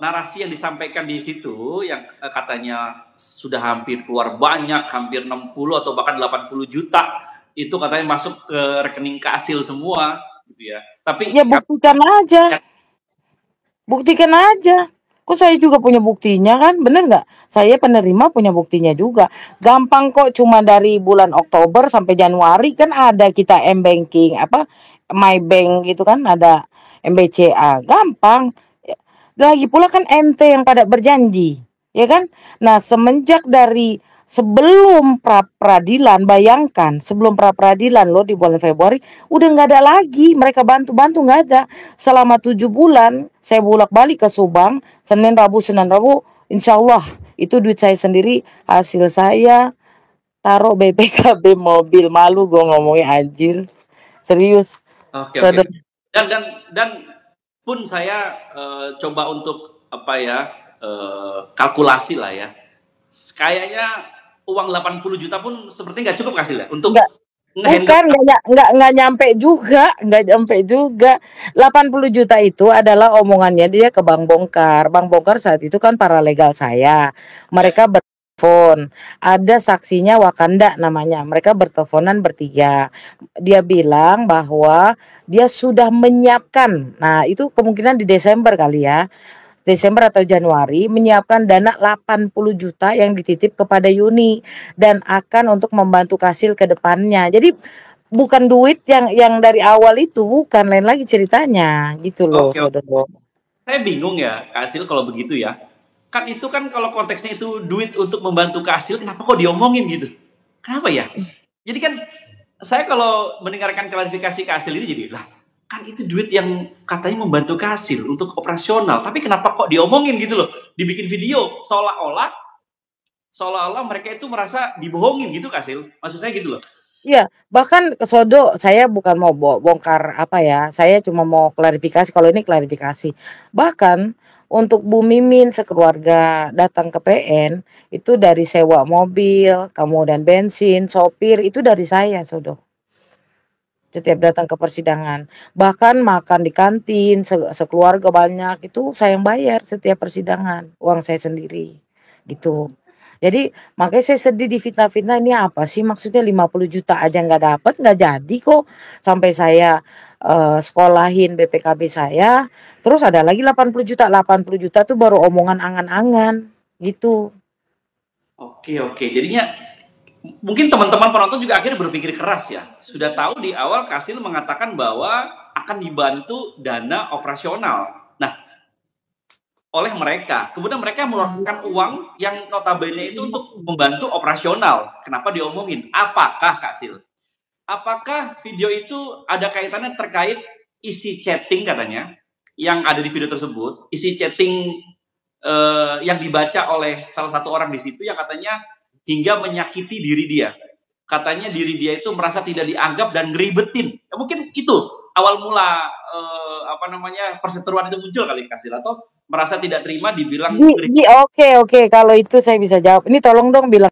narasi yang disampaikan di situ yang katanya sudah hampir keluar banyak, hampir 60 atau bahkan 80 juta itu katanya masuk ke rekening Kasil semua gitu ya. Tapi Ya buktikan aja. Buktikan aja. Kok saya juga punya buktinya kan, bener nggak? Saya penerima punya buktinya juga. Gampang kok, cuma dari bulan Oktober sampai Januari kan ada kita M-Banking, apa, MyBank gitu kan, ada MBCA. Gampang. Lagi pula kan ente yang pada berjanji, ya kan? Nah, semenjak dari sebelum pra-peradilan, bayangkan sebelum pra-peradilan loh di bulan Februari, udah nggak ada lagi mereka bantu-bantu, nggak ada. Selama 7 bulan saya bolak-balik ke Subang, Senin Rabu, insya Allah itu duit saya sendiri, hasil saya taruh BPKB mobil. Malu gue ngomongnya anjir, serius. oke, oke. Saudara. Dan pun saya coba untuk apa ya kalkulasi lah ya. Kayaknya uang 80 juta pun seperti nggak cukup Kasil ya untuk Enggak, ngehandle. bukan, nggak nyampe juga, nggak nyampe juga. 80 juta itu adalah omongannya dia ke Bang Bongkar. Bang Bongkar saat itu kan paralegal saya. Mereka bertelepon. Ada saksinya Wakanda namanya. Mereka berteleponan bertiga. Dia bilang bahwa dia sudah menyiapkan. Nah, itu kemungkinan di Desember kali ya. Desember atau Januari menyiapkan dana 80 juta yang dititip kepada Yuni dan akan untuk membantu Kasil ke depannya. Jadi bukan duit yang dari awal itu, bukan, lain lagi ceritanya gitu loh, Oke, oke. saudara. Saya bingung ya Kasil kalau begitu ya. Kan itu kan kalau konteksnya itu duit untuk membantu Kasil, kenapa kok diomongin gitu? Kenapa ya? Jadi kan saya kalau mendengarkan klarifikasi Kasil ini jadi lah kan itu duit yang katanya membantu Kasil untuk operasional, tapi kenapa kok diomongin gitu loh? Dibikin video seolah-olah mereka itu merasa dibohongin gitu Kasil. Maksud saya gitu loh. Iya, bahkan Sodo saya bukan mau bongkar apa ya, saya cuma mau klarifikasi, kalau ini klarifikasi. Bahkan untuk Bu Mimin sekeluarga datang ke PN, itu dari sewa mobil, kemudian bensin, sopir, itu dari saya, Sodo. Setiap datang ke persidangan. Bahkan makan di kantin, sekeluarga banyak, itu saya yang bayar setiap persidangan, uang saya sendiri, gitu. Jadi makanya saya sedih difitnah-fitnah, ini apa sih maksudnya 50 juta aja nggak dapat, nggak jadi kok. Sampai saya sekolahin BPKB saya, terus ada lagi 80 juta. 80 juta tuh baru omongan angan-angan gitu. Oke, oke. Jadinya mungkin teman-teman penonton juga akhirnya berpikir keras ya. Sudah tahu di awal Kasil mengatakan bahwa akan dibantu dana operasional. Nah, oleh mereka. Kemudian mereka mengeluarkan uang yang notabene itu untuk membantu operasional. Kenapa diomongin? Apakah Kasil? Apakah video itu ada kaitannya terkait isi chatting katanya yang ada di video tersebut? Isi chatting yang dibaca oleh salah satu orang di situ yang katanya hingga menyakiti diri dia. Katanya diri dia itu merasa tidak dianggap dan ngeribetin. Ya, mungkin itu awal mula perseteruan itu muncul kali Kasil, atau merasa tidak terima dibilang Oke, kalau itu saya bisa jawab. Ini tolong dong bilang.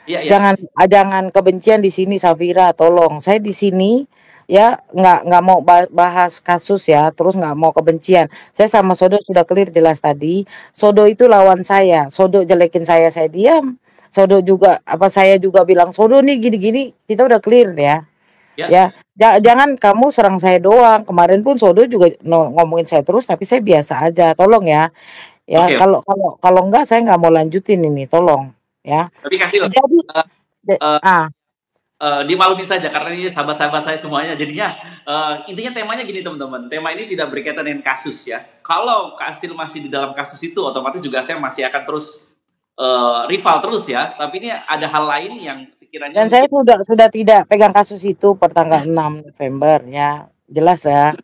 Iya, iya. Jangan kebencian di sini, Safira, tolong. Saya di sini ya nggak mau bahas kasus ya, terus nggak mau kebencian. Saya sama Sodo sudah clear jelas tadi. Sodo itu lawan saya. Sodo jelekin saya diam. Sodo juga saya juga bilang Sodo nih gini-gini, kita udah clear ya. Ya, Ya, jangan kamu serang saya doang. Kemarin pun Sodo juga ngomongin saya terus, tapi saya biasa aja. Tolong ya. Ya, oke. kalau kalau kalau enggak saya nggak mau lanjutin ini, tolong ya. Tapi Kasil, Jadi eh, de- eh, ah dimaklumin saja karena ini sahabat-sahabat saya semuanya. Jadinya intinya temanya gini teman-teman. Tema ini tidak berkaitan dengan kasus ya. Kalau Kasil masih di dalam kasus itu, otomatis juga saya masih akan terus rival terus ya. Tapi ini ada hal lain yang sekiranya dan saya mungkin. sudah tidak pegang kasus itu per tanggal 6 November ya. Jelas ya.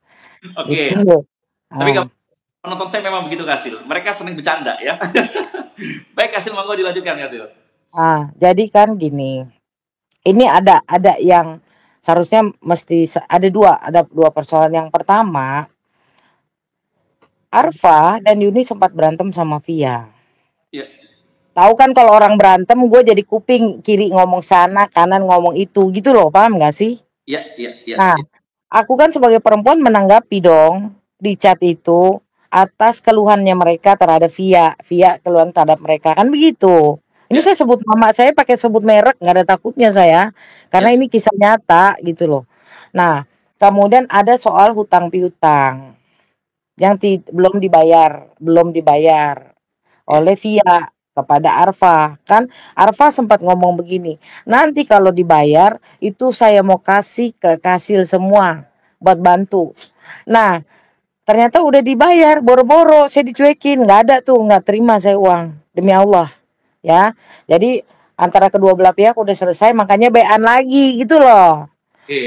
Itu. Oke. Tapi Ah, penonton saya memang begitu Kasil. Mereka senang bercanda ya. Baik Kasil, monggo dilanjutkan Kasil. jadi kan gini. Ini ada yang seharusnya mesti ada dua persoalan. Yang pertama, Arfa dan Yuni sempat berantem sama Via. Ya, Tahu kan kalau orang berantem gue jadi kuping kiri ngomong sana, kanan ngomong itu gitu loh, paham nggak sih? ya, ya, ya, Nah, ya. aku kan sebagai perempuan menanggapi dong di chat itu atas keluhannya mereka terhadap Via, Via keluhan terhadap mereka kan begitu. Ini Ya. saya sebut mama saya pakai sebut merek nggak ada takutnya saya, karena Ya, ini kisah nyata gitu loh. Nah, kemudian ada soal hutang piutang yang belum dibayar ya, oleh Via kepada Arfa. Kan Arfa sempat ngomong begini, nanti kalau dibayar itu saya mau kasih ke Kasil semua buat bantu. Nah, ternyata udah dibayar, boro-boro saya dicuekin, nggak ada tuh, nggak terima saya uang, demi Allah ya. Jadi antara kedua belah pihak udah selesai, makanya bean lagi gitu loh.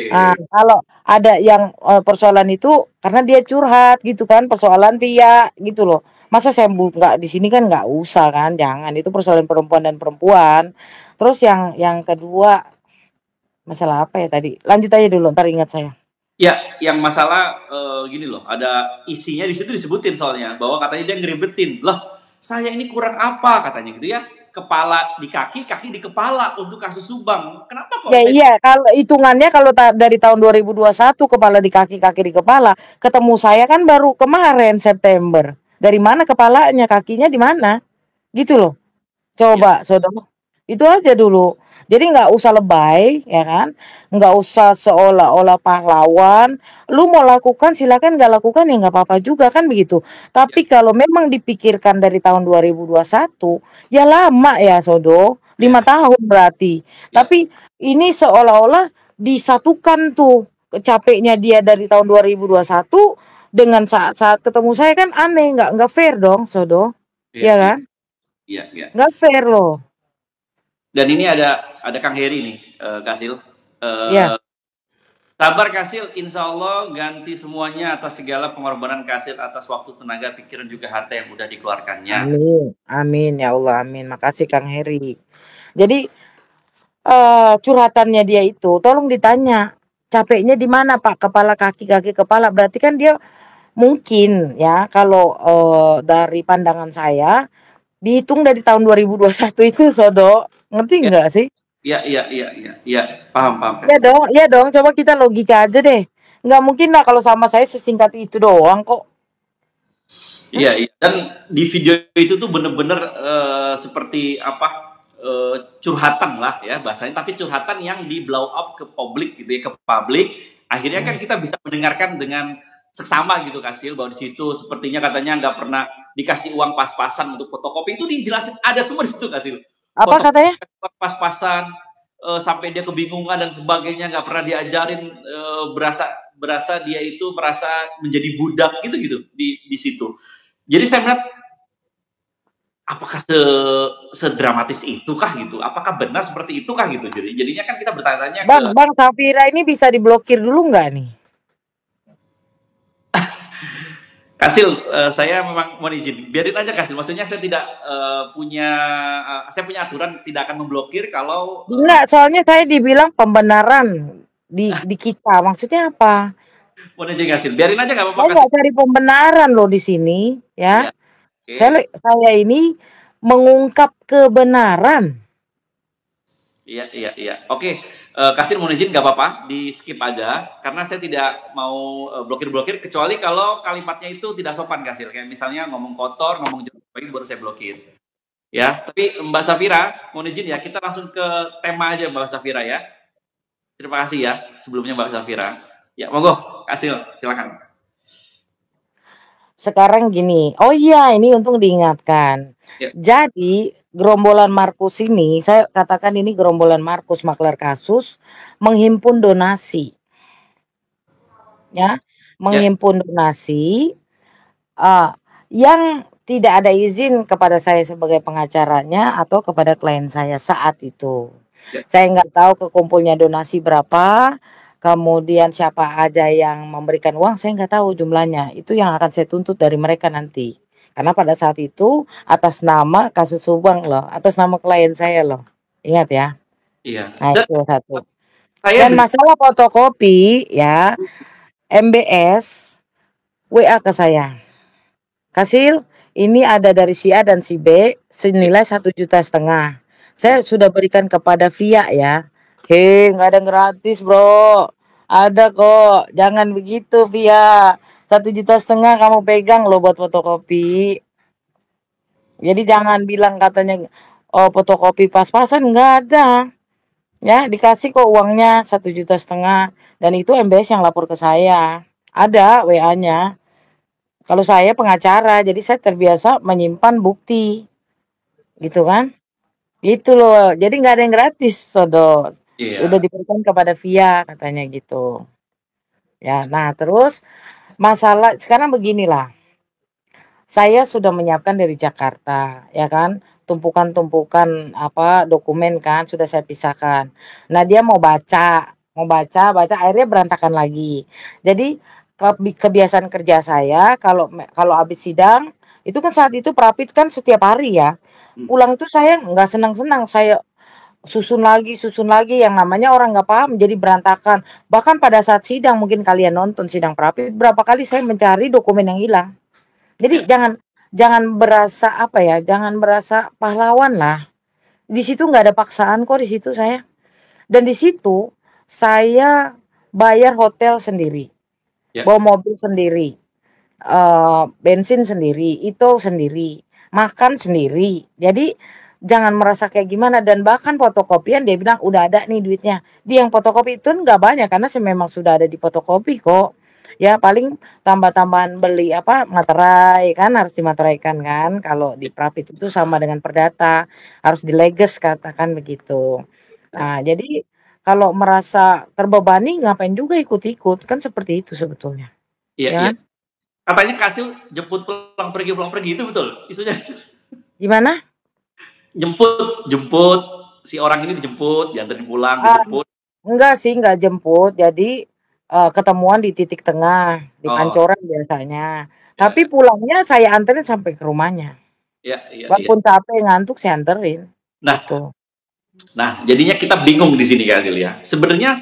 Nah, oke. kalau ada yang persoalan itu karena dia curhat gitu kan, persoalan Via gitu loh. Masa saya nggak di sini kan nggak usah kan, jangan itu persoalan perempuan dan perempuan. Terus yang kedua masalah apa ya tadi? Lanjut aja dulu, ntar ingat saya. Ya, yang masalah gini loh, ada isinya di situ disebutin soalnya bahwa katanya dia ngeribetin. Lah, saya ini kurang apa katanya gitu ya. Kepala di kaki, kaki di kepala untuk kasus Subang. Kenapa kok Ya saya. iya, kalau hitungannya kalau dari tahun 2021 kepala di kaki, kaki di kepala, ketemu saya kan baru kemarin September. Dari mana kepalanya, kakinya di mana? Gitu loh. Ya, Coba, saudara. Itu aja dulu. Jadi nggak usah lebay, ya kan? Nggak usah seolah-olah pahlawan. Lu mau lakukan silakan, nggak lakukan ya nggak apa-apa juga kan begitu. ya, Tapi kalau memang dipikirkan dari tahun 2021, ya lama ya Sodo. ya, 5 tahun berarti. ya, Tapi ini seolah-olah disatukan tuh capeknya dia dari tahun 2021 dengan saat-saat ketemu saya kan aneh, nggak fair dong, Sodo. ya, Ya ya, kan? ya, ya. Nggak fair loh. Dan ini ada Kang Heri nih, Kasil. Ya. Eh, Sabar Kasil, insya Allah ganti semuanya atas segala pengorbanan Kasil atas waktu, tenaga, pikiran juga harta yang udah dikeluarkannya. Amin, amin ya Allah, amin. Makasih Kang Heri. Jadi curhatannya dia itu, tolong ditanya, capeknya di mana Pak? Kepala kaki, kaki kepala. Berarti kan dia mungkin ya, kalau dari pandangan saya, dihitung dari tahun 2021 itu, Sodo. Ngerti Ya, nggak sih? ya, ya, ya, ya, ya. Paham, paham Iya Kasil. dong, iya dong. Coba kita logika aja deh. Nggak mungkin lah kalau sama saya sesingkat itu doang kok. Hah? Iya, iya. Dan di video itu tuh bener-bener seperti apa, curhatan lah ya bahasanya, tapi curhatan yang di blow up ke publik gitu ya, ke publik. Akhirnya kan Hmm. kita bisa mendengarkan dengan seksama gitu Kasil, bahwa di situ sepertinya katanya nggak pernah dikasih uang pas-pasan untuk fotokopi, itu dijelasin ada semua di situ Kasil. Apa Fotokopi katanya? pas-pasan, sampai dia kebingungan dan sebagainya, nggak pernah diajarin, berasa berasa dia itu merasa menjadi budak gitu gitu di situ. Jadi saya melihat apakah sedramatis itukah gitu? Apakah benar seperti itukah gitu? Jadinya kan kita bertanya-tanya ke Bang Safira ini bisa diblokir dulu nggak nih? Kasil. Saya memang mohon izin, biarin aja Kasil. Maksudnya saya tidak saya punya aturan tidak akan memblokir kalau Enggak, soalnya saya dibilang pembenaran di kita. Maksudnya apa? mohon izin Kasil. Biarin aja nggak apa-apa Saya Kasil. nggak cari pembenaran loh di sini, ya. Ya, oke. Saya ini mengungkap kebenaran. Iya, iya, iya. Oke, Kasil mohon izin nggak apa-apa, di skip aja karena saya tidak mau blokir-blokir, kecuali kalau kalimatnya itu tidak sopan Kasil. Kayak misalnya ngomong kotor, ngomong jelek itu baru saya blokir. Ya, tapi Mbak Safira, mohon izin ya, kita langsung ke tema aja Mbak Safira ya. Terima kasih ya sebelumnya Mbak Safira. Ya, monggo, Kasil, silakan. Sekarang gini, oh iya ini untung diingatkan. Ya, Jadi gerombolan Markus ini, saya katakan ini gerombolan Markus maklar kasus menghimpun donasi, ya, ya, menghimpun donasi yang tidak ada izin kepada saya sebagai pengacaranya atau kepada klien saya saat itu. ya, Saya nggak tahu kekumpulnya donasi berapa, kemudian siapa aja yang memberikan uang, saya nggak tahu jumlahnya. Itu yang akan saya tuntut dari mereka nanti. Karena pada saat itu atas nama kasus Subang loh, atas nama klien saya loh. Ingat ya. iya. Nah Dan itu satu. saya Dan masalah fotokopi ya, MBS WA ke saya. Kasil, ini ada dari si A dan si B senilai 1,5 juta. Saya sudah berikan kepada Via ya. Hei, nggak ada gratis bro. Ada kok. Jangan begitu Via. 1,5 juta kamu pegang loh buat fotokopi. Jadi jangan bilang katanya oh fotokopi pas-pasan nggak ada. Ya dikasih kok uangnya 1,5 juta. Dan itu MBS yang lapor ke saya. Ada WA-nya. Kalau saya pengacara, jadi saya terbiasa menyimpan bukti, gitu kan? Itu loh, jadi nggak ada yang gratis, Sodot. Udah iya, diberikan kepada Via, katanya gitu. Ya, nah terus masalah sekarang beginilah. Saya sudah menyiapkan dari Jakarta, ya kan? Tumpukan-tumpukan apa dokumen kan sudah saya pisahkan. Nah, dia baca, akhirnya berantakan lagi. Jadi kebiasaan kerja saya kalau habis sidang itu kan saat itu Prapit kan setiap hari ya. hmm, Pulang itu saya nggak senang-senang, saya susun lagi yang namanya orang nggak paham jadi berantakan. Bahkan pada saat sidang mungkin kalian nonton sidang Prapit berapa kali saya mencari dokumen yang hilang. Jadi ya, jangan jangan berasa apa ya, jangan berasa pahlawan lah. Di situ nggak ada paksaan kok di situ saya. Dan di situ saya bayar hotel sendiri, ya, bawa mobil sendiri, bensin sendiri, itu sendiri, makan sendiri. Jadi jangan merasa kayak gimana dan bahkan fotokopian dia bilang udah ada nih duitnya. Dia yang fotokopi itu nggak banyak karena saya memang sudah ada di fotokopi kok. Ya paling tambah-tambahan beli apa materai kan harus dimateraikan kan kalau di Prapit itu sama dengan perdata harus dileges katakan begitu. Nah jadi kalau merasa terbebani ngapain juga ikut-ikut kan seperti itu sebetulnya iya, ya iya. kan? Katanya Kasil jemput pulang pergi itu betul, isunya. Gimana? Jemput, jemput si orang ini dijemput, diantarin pulang, Ah, dijemput. enggak sih, enggak jemput. Jadi ketemuan di titik tengah, di Oh, Pancoran biasanya. ya, Tapi pulangnya saya anterin sampai ke rumahnya. ya, iya, iya. Walaupun capek ngantuk saya anterin. Nah, Gitu. nah, jadinya kita bingung di sini Kasil ya. Sebenarnya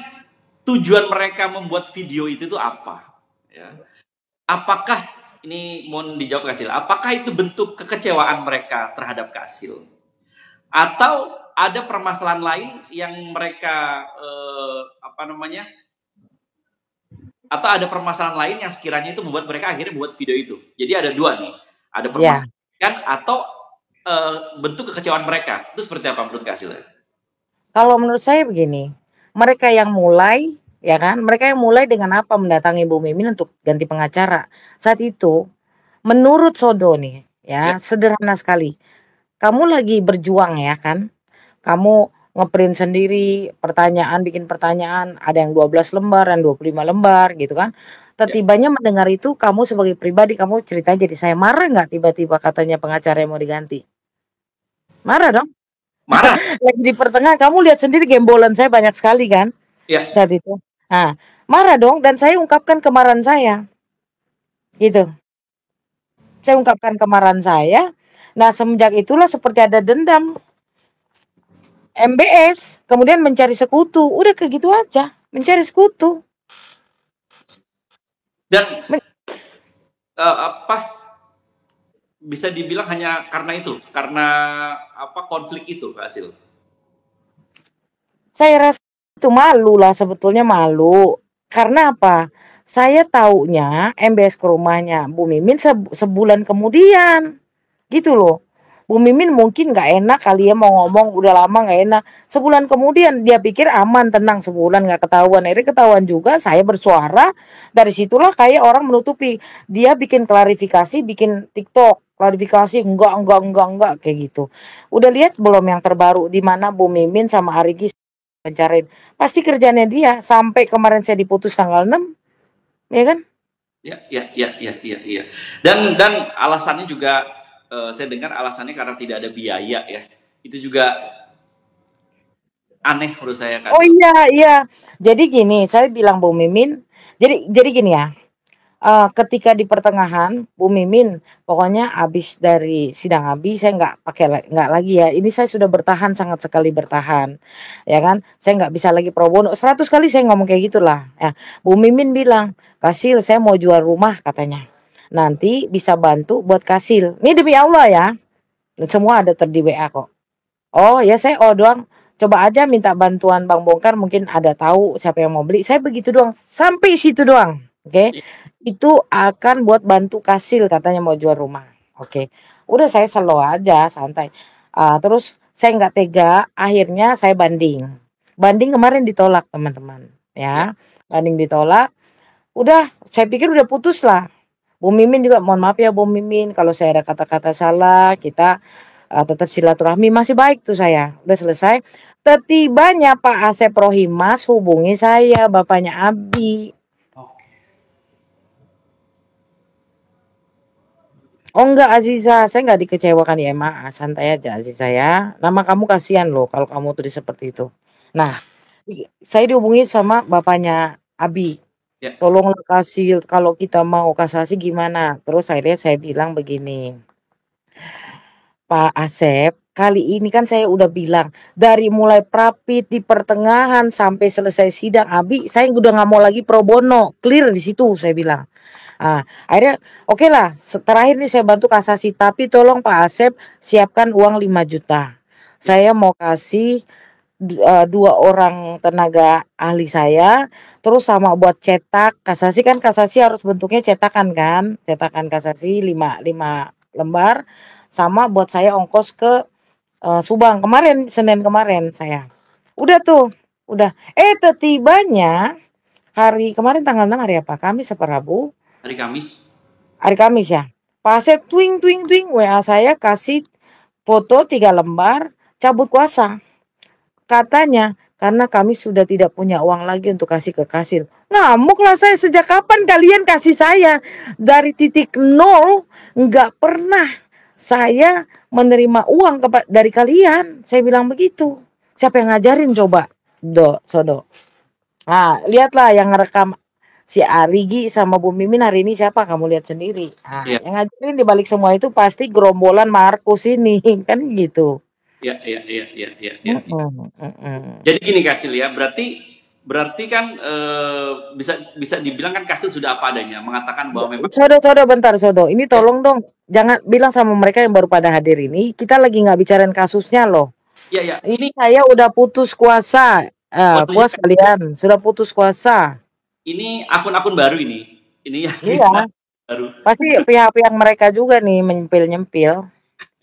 tujuan mereka membuat video itu tuh apa? Ya. Apakah ini mau dijawab Kasil? Apakah itu bentuk kekecewaan mereka terhadap Kasil? Atau ada permasalahan lain yang mereka apa namanya? Atau ada permasalahan lain yang sekiranya itu membuat mereka akhirnya membuat video itu. Jadi ada dua nih. Ada Ya, permasalahan atau bentuk kekecewaan mereka. Itu seperti apa menurut Kasil? kalau menurut saya begini, mereka yang mulai, ya kan? Mereka yang mulai dengan apa mendatangi Bu Mimin untuk ganti pengacara. Saat itu, menurut Sodo nih, Ya, ya, sederhana sekali. Kamu lagi berjuang ya kan? Kamu ngeprint sendiri, pertanyaan, bikin pertanyaan, ada yang 12 lembar, dan 25 lembar gitu kan. ya. Tibanya mendengar itu kamu sebagai pribadi kamu ceritanya jadi saya marah nggak tiba-tiba katanya pengacara yang mau diganti? Marah dong. Marah. Lagi di pertengahan kamu lihat sendiri gembolan saya banyak sekali kan Ya, saat itu. Nah, marah dong dan saya ungkapkan kemarahan saya. Gitu. Saya ungkapkan kemarahan saya. Nah, semenjak itulah seperti ada dendam. MBS, kemudian mencari sekutu, udah kayak gitu aja, mencari sekutu. dan Men apa bisa dibilang hanya karena itu, karena apa konflik itu hasil. saya rasa itu malu lah sebetulnya malu. Karena apa? Saya taunya MBS ke rumahnya Bu Mimin sebulan kemudian, gitu loh. Bu Mimin mungkin nggak enak kali ya mau ngomong, udah lama nggak enak. Sebulan kemudian dia pikir aman, tenang, sebulan nggak ketahuan. Akhirnya ketahuan juga, saya bersuara. Dari situlah kayak orang menutupi. Dia bikin klarifikasi, bikin TikTok. Klarifikasi, enggak, kayak gitu. Udah lihat belum yang terbaru, di mana Bu Mimin sama Arigi wawancarain. Pasti kerjanya dia, sampai kemarin saya diputus tanggal 6, ya kan? Ya. Dan alasannya juga saya dengar alasannya karena tidak ada biaya ya. Itu juga aneh menurut saya Oh Kasil. iya. Jadi gini, saya bilang Bu Mimin, jadi gini ya. Ketika di pertengahan, Bu Mimin, pokoknya habis dari sidang ABI saya nggak lagi ya. Ini saya sudah bertahan, sangat sekali bertahan, ya kan. Saya nggak bisa lagi pro bono. 100 kali saya ngomong kayak gitulah. Ya, Bu Mimin bilang, Kasil, saya mau jual rumah katanya. Nanti bisa bantu buat Kasil. Ini demi Allah ya. Semua ada di WA kok. Oh ya saya doang. Coba aja minta bantuan Bang Bongkar, mungkin ada tahu siapa yang mau beli. Saya begitu doang, sampai situ doang. Oke. Itu akan buat bantu Kasil katanya mau jual rumah. Oke. Udah saya slow aja, santai. Terus saya nggak tega, akhirnya saya banding. Banding kemarin ditolak, teman-teman. Ya. Ya. Banding ditolak. Udah, saya pikir udah putus lah. Bu Mimin juga mohon maaf ya Bu Mimin kalau saya ada kata-kata salah, kita tetap silaturahmi, masih baik tuh saya. Udah selesai. Tetibanya Pak Asep Rohimas hubungi saya, bapaknya Abi. Oke. Oh enggak Aziza, saya nggak dikecewakan ya, santai aja Aziza ya. Nama kamu kasihan loh kalau kamu tuh seperti itu. Nah, saya dihubungi sama bapaknya Abi. Ya. Tolonglah kasih, kalau kita mau kasasi gimana? Terus akhirnya saya bilang begini, Pak Asep, kali ini kan saya udah bilang, dari mulai Prapit di pertengahan sampai selesai sidang Abi, saya udah nggak mau lagi pro bono, clear di situ saya bilang. Akhirnya oke lah, terakhir nih saya bantu kasasi, tapi tolong Pak Asep siapkan uang 5 juta. Saya mau kasih 2 orang tenaga ahli saya, terus sama buat cetak kasasi, kan kasasi harus bentuknya cetakan kan, cetakan kasasi 5 lembar, sama buat saya ongkos ke Subang kemarin, Senin kemarin saya. Udah tuh, udah. Tibanya hari kemarin tanggal 6 hari apa? Kamis apa Rabu? Hari Kamis. Hari Kamis ya. Pak Asep twing WA saya kasih foto 3 lembar, cabut kuasa. Katanya karena kami sudah tidak punya uang lagi untuk kasih ke kasir. Ngamuk lah saya, sejak kapan kalian kasih saya? Dari titik nol nggak pernah saya menerima uang dari kalian. Saya bilang begitu. Siapa yang ngajarin coba? Sodo. Nah, lihatlah yang ngerekam si Arigi sama Bu Mimin hari ini siapa, kamu lihat sendiri. Ya. Yang ngajarin di balik semua itu pasti gerombolan Markus ini, kan gitu. Ya. Jadi gini Kasil ya, berarti kan bisa dibilang kan Kasil sudah apa adanya, mengatakan bahwa memang. Sodo, bentar Sodo, ini tolong dong, jangan bilang sama mereka yang baru pada hadir ini, kita lagi nggak bicarain kasusnya loh. Iya. Ini saya udah putus kuasa, puas kalian, sudah putus kuasa. Ini akun-akun baru ini yang iya. Baru. Pasti pihak-pihak mereka juga nih nyempil.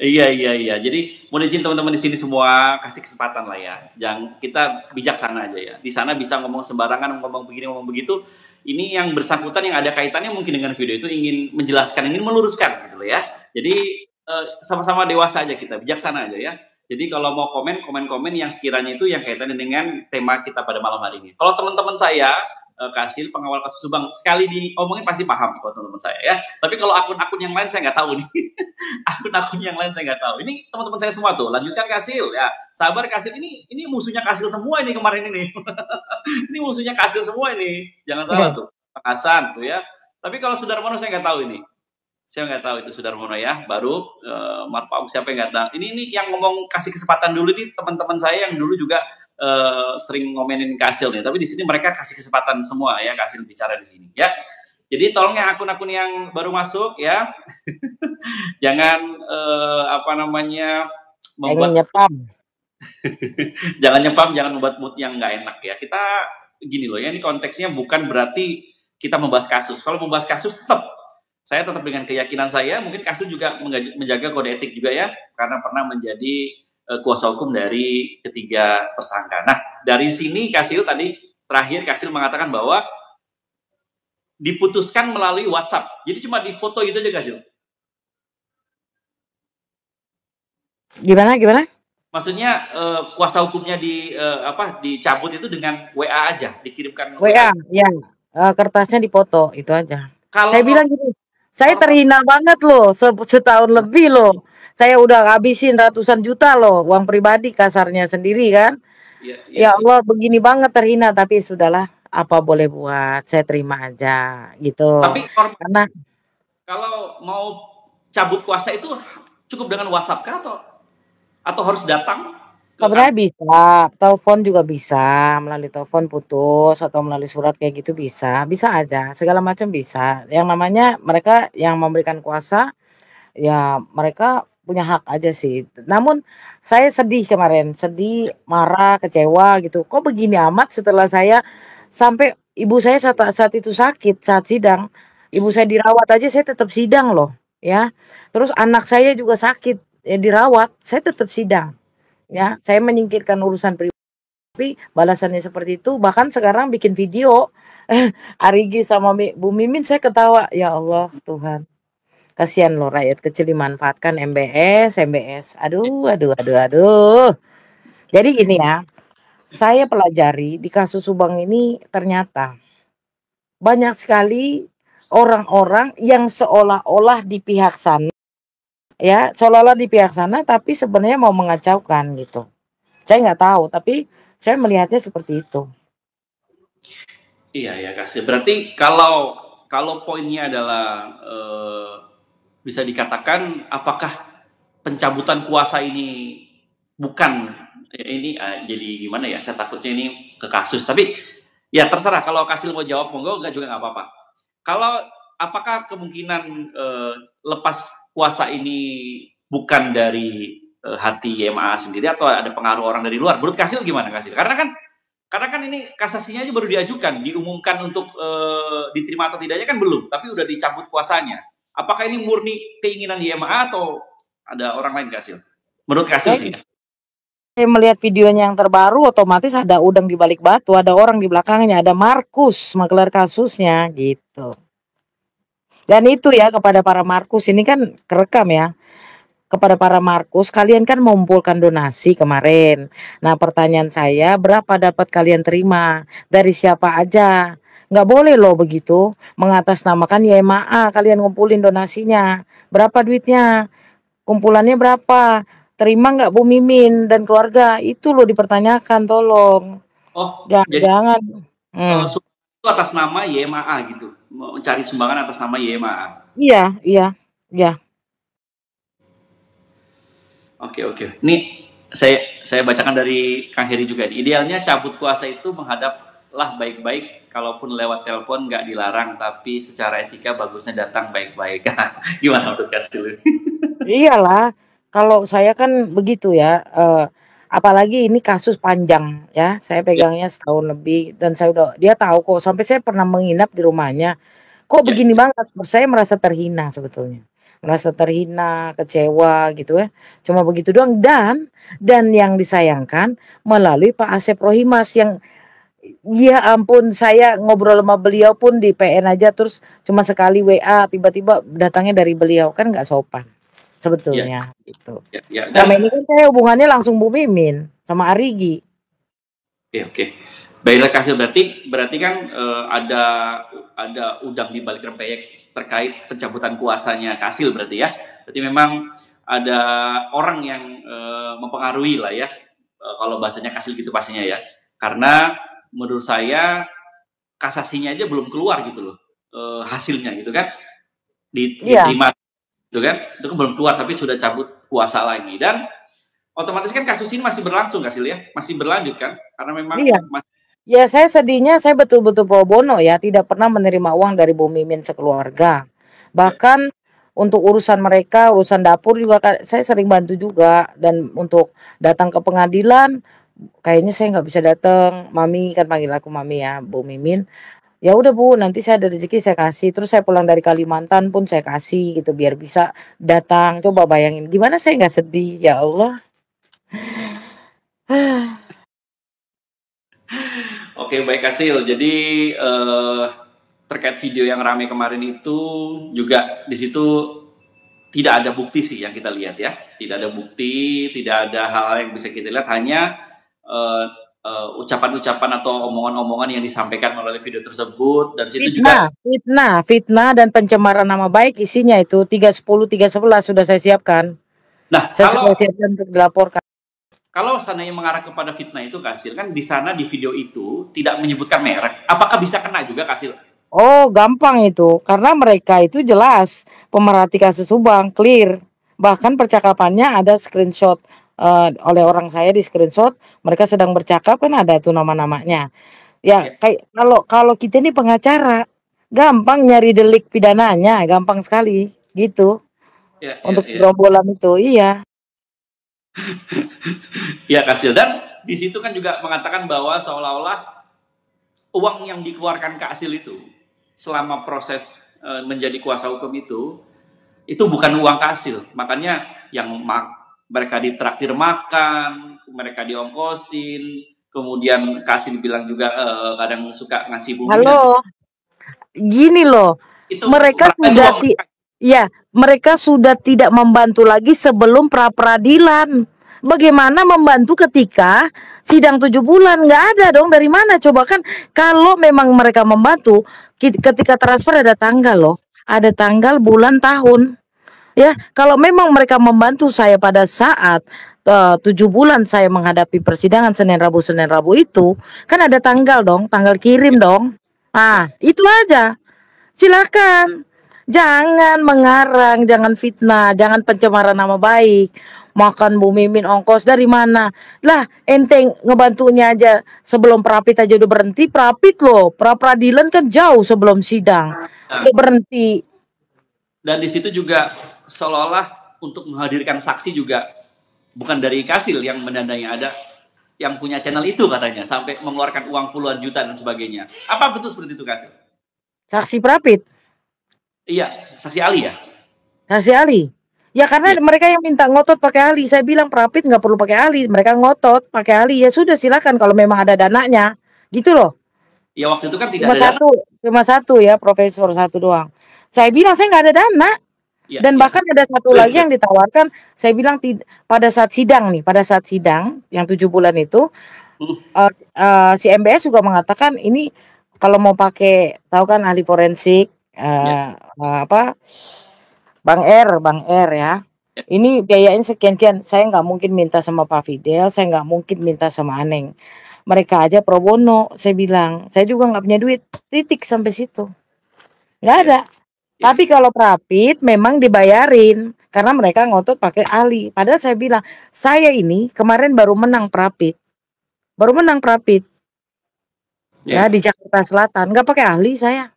Iya. Jadi mohon izin teman-teman di sini semua, kasih kesempatan lah ya. Jangan, kita bijaksana aja ya. Di sana bisa ngomong sembarangan, ngomong begini, ngomong begitu. Ini yang bersangkutan yang ada kaitannya mungkin dengan video itu ingin menjelaskan, ingin meluruskan gitu loh ya. Jadi sama-sama dewasa aja kita, bijaksana aja ya. Jadi kalau mau komen yang sekiranya itu yang kaitannya dengan tema kita pada malam hari ini. Kalau teman-teman saya Kasil, pengawal kasus Subang, sekali diomongin pasti paham kalau teman-teman saya ya. Tapi kalau akun-akun yang lain saya nggak tahu nih. Akun-akun yang lain saya nggak tahu. Ini teman-teman saya semua tuh. Lanjutkan Kasil ya. Sabar Kasil, ini musuhnya Kasil semua ini kemarin ini. Ini musuhnya Kasil semua ini. Jangan salah tuh. Pak Hasan tuh ya. Tapi kalau Sudarmono saya nggak tahu ini. Saya nggak tahu itu Sudarmono ya. Baru Marpaung siapa yang nggak tahu. Ini yang ngomong kasih kesempatan dulu nih teman-teman saya yang dulu juga sering ngomenin Kasil nih, tapi di sini mereka kasih kesempatan semua ya Kasil bicara di sini ya. Jadi tolong yang akun-akun yang baru masuk ya, jangan membuat nyepam. jangan nyepam, jangan membuat mood yang nggak enak ya. Kita gini loh ya, ini konteksnya bukan berarti kita membahas kasus. Kalau membahas kasus tetap Saya tetap dengan keyakinan saya, mungkin Kasil juga menjaga kode etik juga ya, karena pernah menjadi kuasa hukum dari ketiga tersangka. Nah, dari sini Kasil tadi terakhir Kasil mengatakan bahwa diputuskan melalui WhatsApp. Jadi cuma di foto gitu aja Kasil. Gimana? Maksudnya kuasa hukumnya dicabut itu dengan WA aja, dikirimkan WA, ya. Kertasnya dipoto, itu aja. Kalau Saya bilang gini, saya terhina banget loh, setahun lebih loh. Saya udah habisin ratusan juta loh, uang pribadi kasarnya sendiri kan. Ya Allah, begini banget terhina, tapi sudahlah, apa boleh buat, saya terima aja gitu. Tapi Karena kalau mau cabut kuasa itu cukup dengan WhatsApp kah atau harus datang? Sebenarnya bisa, telepon juga bisa, melalui telepon putus atau melalui surat kayak gitu bisa aja, segala macam bisa. Yang namanya mereka yang memberikan kuasa, ya mereka punya hak aja sih. Namun saya sedih kemarin, sedih, marah, kecewa gitu. Kok begini amat setelah saya sampai ibu saya saat itu sakit, saat sidang, ibu saya dirawat aja saya tetap sidang loh, ya. Terus anak saya juga sakit, ya dirawat, saya tetap sidang. Ya, saya menyingkirkan urusan pribadi, balasannya seperti itu. Bahkan sekarang bikin video, Arigi sama Bu Mimin saya ketawa. Ya Allah Tuhan, kasihan loh rakyat kecil dimanfaatkan MBS. Aduh. Jadi gini ya, saya pelajari di kasus Subang ini ternyata banyak sekali orang-orang yang seolah-olah di pihak sana. Ya, seolah-olah di pihak sana tapi sebenarnya mau mengacaukan gitu. Saya nggak tahu, tapi saya melihatnya seperti itu. Iya ya Kasih. Berarti kalau poinnya adalah bisa dikatakan apakah pencabutan kuasa ini bukan ini jadi gimana ya? Saya takutnya ini ke kasus. Tapi ya terserah kalau Kasih mau jawab monggo, enggak juga nggak apa-apa. Kalau apakah kemungkinan lepas kuasa ini bukan dari hati YMA sendiri atau ada pengaruh orang dari luar? Menurut Kasil gimana Kasil? Karena kan ini kasasinya aja baru diajukan, diumumkan untuk diterima atau tidaknya kan belum, tapi udah dicabut kuasanya. Apakah ini murni keinginan YMA atau ada orang lain Kasil? Menurut Kasil sih. Saya melihat videonya yang terbaru, otomatis ada udang di balik batu, ada orang di belakangnya, ada Markus menggelar kasusnya gitu. Dan itu ya kepada para Markus ini kan kerekam ya. Kepada para Markus, kalian kan mengumpulkan donasi kemarin. Nah, pertanyaan saya, berapa dapat kalian terima? Dari siapa aja? Nggak boleh loh begitu, mengatasnamakan YMA, kalian ngumpulin donasinya. Berapa duitnya? Kumpulannya berapa? Terima nggak Bu Mimin dan keluarga? Itu loh dipertanyakan, tolong. Oh, jangan. Itu atas nama YMA gitu, mencari sumbangan atas nama YMA. Iya. Oke. Ini saya bacakan dari Kang Heri juga. Idealnya cabut kuasa itu menghadaplah baik-baik, kalaupun lewat telepon nggak dilarang, tapi secara etika bagusnya datang baik-baik. Gimana menurut Kastil? Iyalah, kalau saya kan begitu ya. Apalagi ini kasus panjang ya. Saya pegangnya setahun lebih dan dia tahu kok. Sampai saya pernah menginap di rumahnya. Kok begini banget? Saya merasa terhina sebetulnya. Merasa terhina, kecewa gitu ya. Cuma begitu doang dan yang disayangkan melalui Pak Asep Rohimas yang ya ampun, saya ngobrol sama beliau pun di PN aja terus cuma sekali WA tiba-tiba datangnya dari beliau, kan nggak sopan sebetulnya gitu. Selama ini kan saya hubungannya langsung Bu Mimin sama Arigi. Oke. Baiklah Kasil, berarti kan ada udang di balik rempeyek terkait pencabutan kuasanya Kasil berarti ya. Berarti memang ada orang yang mempengaruhi lah ya. Kalau bahasanya Kasil gitu pastinya ya. Karena menurut saya kasasinya aja belum keluar gitu loh. Hasilnya gitu kan. Diterima gitu kan. Itu kan belum keluar tapi sudah cabut kuasa lagi dan otomatis kan kasus ini masih berlangsung Kasil ya. Masih berlanjut kan? Karena memang ya saya sedihnya saya betul-betul pro bono ya, tidak pernah menerima uang dari Bu Mimin sekeluarga. Bahkan untuk urusan mereka, urusan dapur juga saya sering bantu juga dan untuk datang ke pengadilan kayaknya saya nggak bisa datang. Mami kan panggil aku Mami ya, Bu Mimin. Ya udah Bu, nanti saya ada rezeki saya kasih. Terus saya pulang dari Kalimantan pun saya kasih gitu biar bisa datang. Coba bayangin gimana saya nggak sedih ya Allah. Oke, baik Kasil. Jadi terkait video yang ramai kemarin itu juga di situ tidak ada bukti sih yang kita lihat ya. Tidak ada bukti, tidak ada hal-hal yang bisa kita lihat, hanya ucapan-ucapan atau omongan-omongan yang disampaikan melalui video tersebut, dan situ juga Fitnah dan pencemaran nama baik isinya itu 310 311 sudah saya siapkan. Nah, Saya sudah siapkan untuk dilaporkan. Kalau seandainya mengarah kepada fitnah itu Kasil, kan di sana di video itu tidak menyebutkan merek. Apakah bisa kena juga Kasil? Oh, gampang itu. Karena mereka itu jelas pemerhati kasus Subang, clear. Bahkan percakapannya ada screenshot oleh orang saya di screenshot, mereka sedang bercakap kan ada tuh nama-namanya. Ya, kayak kalau kita ini pengacara, gampang nyari delik pidananya, gampang sekali gitu. Untuk gerombolan itu, iya. Ya Kasil, dan di situ kan juga mengatakan bahwa seolah-olah uang yang dikeluarkan Kasil itu selama proses menjadi kuasa hukum itu bukan uang Kasil. Makanya yang mereka ditraktir makan, mereka diongkosin, kemudian Kasil bilang juga kadang suka ngasih bumi. Halo, gini loh, itu mereka sudah mereka sudah tidak membantu lagi sebelum pra peradilan. Bagaimana membantu ketika sidang 7 bulan? Nggak ada dong, dari mana coba? Kan kalau memang mereka membantu, ketika transfer ada tanggal loh, ada tanggal, bulan, tahun. Ya, kalau memang mereka membantu saya pada saat 7 bulan saya menghadapi persidangan Senin Rabu itu, kan ada tanggal dong, tanggal kirim dong. Ah, itu aja. Silakan. Jangan mengarang, jangan fitnah, jangan pencemaran nama baik. Makan Bu Mimin ongkos dari mana? Lah, enteng ngebantunya aja sebelum Prapit aja udah berhenti. Prapit loh, pra peradilan kan jauh sebelum sidang. Udah berhenti. Dan di situ juga seolah-olah untuk menghadirkan saksi juga bukan dari Kasil yang mendanai, ada yang punya channel itu katanya sampai mengeluarkan uang puluhan juta dan sebagainya. Apa betul seperti itu Kasil? Saksi Prapit? Iya, saksi ahli ya? Saksi ahli? Ya karena mereka yang minta ngotot pakai ahli. Saya bilang Prapit nggak perlu pakai ahli. Mereka ngotot pakai ahli. Ya sudah silakan kalau memang ada dananya. Gitu loh. Ya waktu itu kan tidak ada dana. Cuma satu ya, profesor satu doang. Saya bilang saya nggak ada dana. Dan bahkan ada satu lagi yang ditawarkan. Saya bilang pada saat sidang yang 7 bulan itu, si MBS juga mengatakan ini kalau mau pakai, tahu kan ahli forensik, Bang R ya. Ini biayanya sekian-kian. Saya nggak mungkin minta sama Pak Fidel, saya nggak mungkin minta sama Aneng. Mereka aja pro bono. Saya bilang, saya juga nggak punya duit. Titik sampai situ. Nggak ada. Tapi kalau Prapit memang dibayarin karena mereka ngotot pakai ahli. Padahal saya bilang, saya ini kemarin baru menang Prapit. Ya di Jakarta Selatan, nggak pakai ahli saya.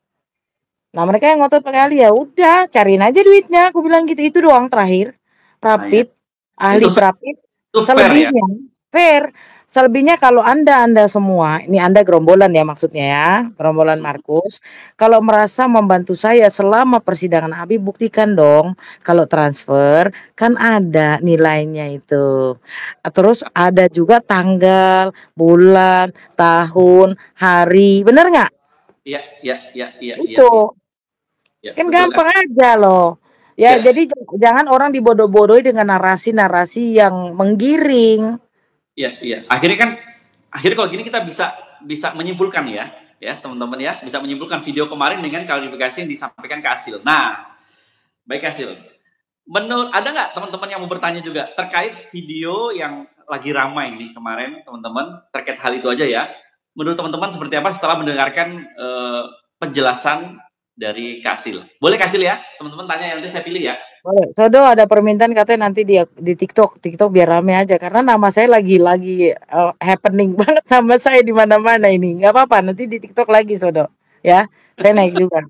Nah mereka yang ngotot pakai ahli, ya udah cariin aja duitnya. Aku bilang gitu, itu doang terakhir. Prapit, ahli Prapit. Selebihnya fair. Selebihnya kalau anda semua, ini Anda gerombolan ya maksudnya ya, gerombolan Markus. Kalau merasa membantu saya selama persidangan Habib, buktikan dong. Kalau transfer kan ada nilainya itu. Terus ada juga tanggal, bulan, tahun, hari, bener nggak? Iya. Itu. Kan gampang aja loh. Ya, jadi jangan orang dibodoh-bodohi dengan narasi-narasi yang menggiring. Iya. Akhirnya kalau gini kita bisa menyimpulkan ya teman-teman ya, bisa menyimpulkan video kemarin dengan klarifikasi yang disampaikan ke Kasil. Nah, baik Kasil. Ada nggak teman-teman yang mau bertanya juga terkait video yang lagi ramai ini kemarin, teman-teman, terkait hal itu aja ya. Menurut teman-teman seperti apa setelah mendengarkan penjelasan dari Kasil? Boleh Kasil ya, teman-teman tanya, nanti saya pilih ya. Boleh. Sodo ada permintaan katanya nanti di TikTok biar rame aja karena nama saya lagi happening banget sama saya di mana-mana ini. Nggak apa-apa, nanti di TikTok lagi Sodo. Ya, saya naik juga.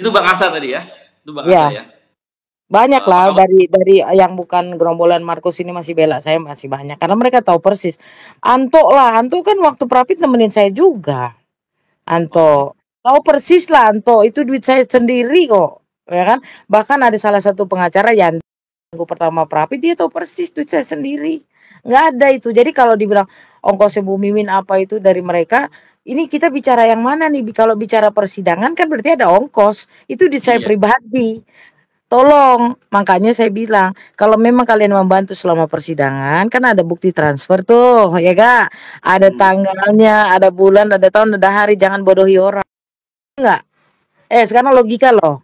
itu Bang Asa tadi ya? Itu Bang Asa ya? Banyak lah dari yang bukan gerombolan Markus ini masih bela saya, masih banyak karena mereka tahu persis. Anto kan waktu Prapit nemenin saya juga. Oh, Anto. Tahu persis lah Anto, itu duit saya sendiri kok. Ya kan? Bahkan ada salah satu pengacara yang aku pertama Prapi, dia tahu persis duit saya sendiri. Nggak ada itu. Jadi kalau dibilang ongkosnya Bu Mimin apa itu dari mereka, ini kita bicara yang mana nih? Kalau bicara persidangan kan berarti ada ongkos. Itu duit saya iya. pribadi. Tolong, makanya saya bilang, kalau memang kalian membantu selama persidangan, kan ada bukti transfer tuh, ya Kak? Ada Hmm. tanggalnya, ada bulan, ada tahun, ada hari, jangan bodohi orang. Enggak? Sekarang logika loh.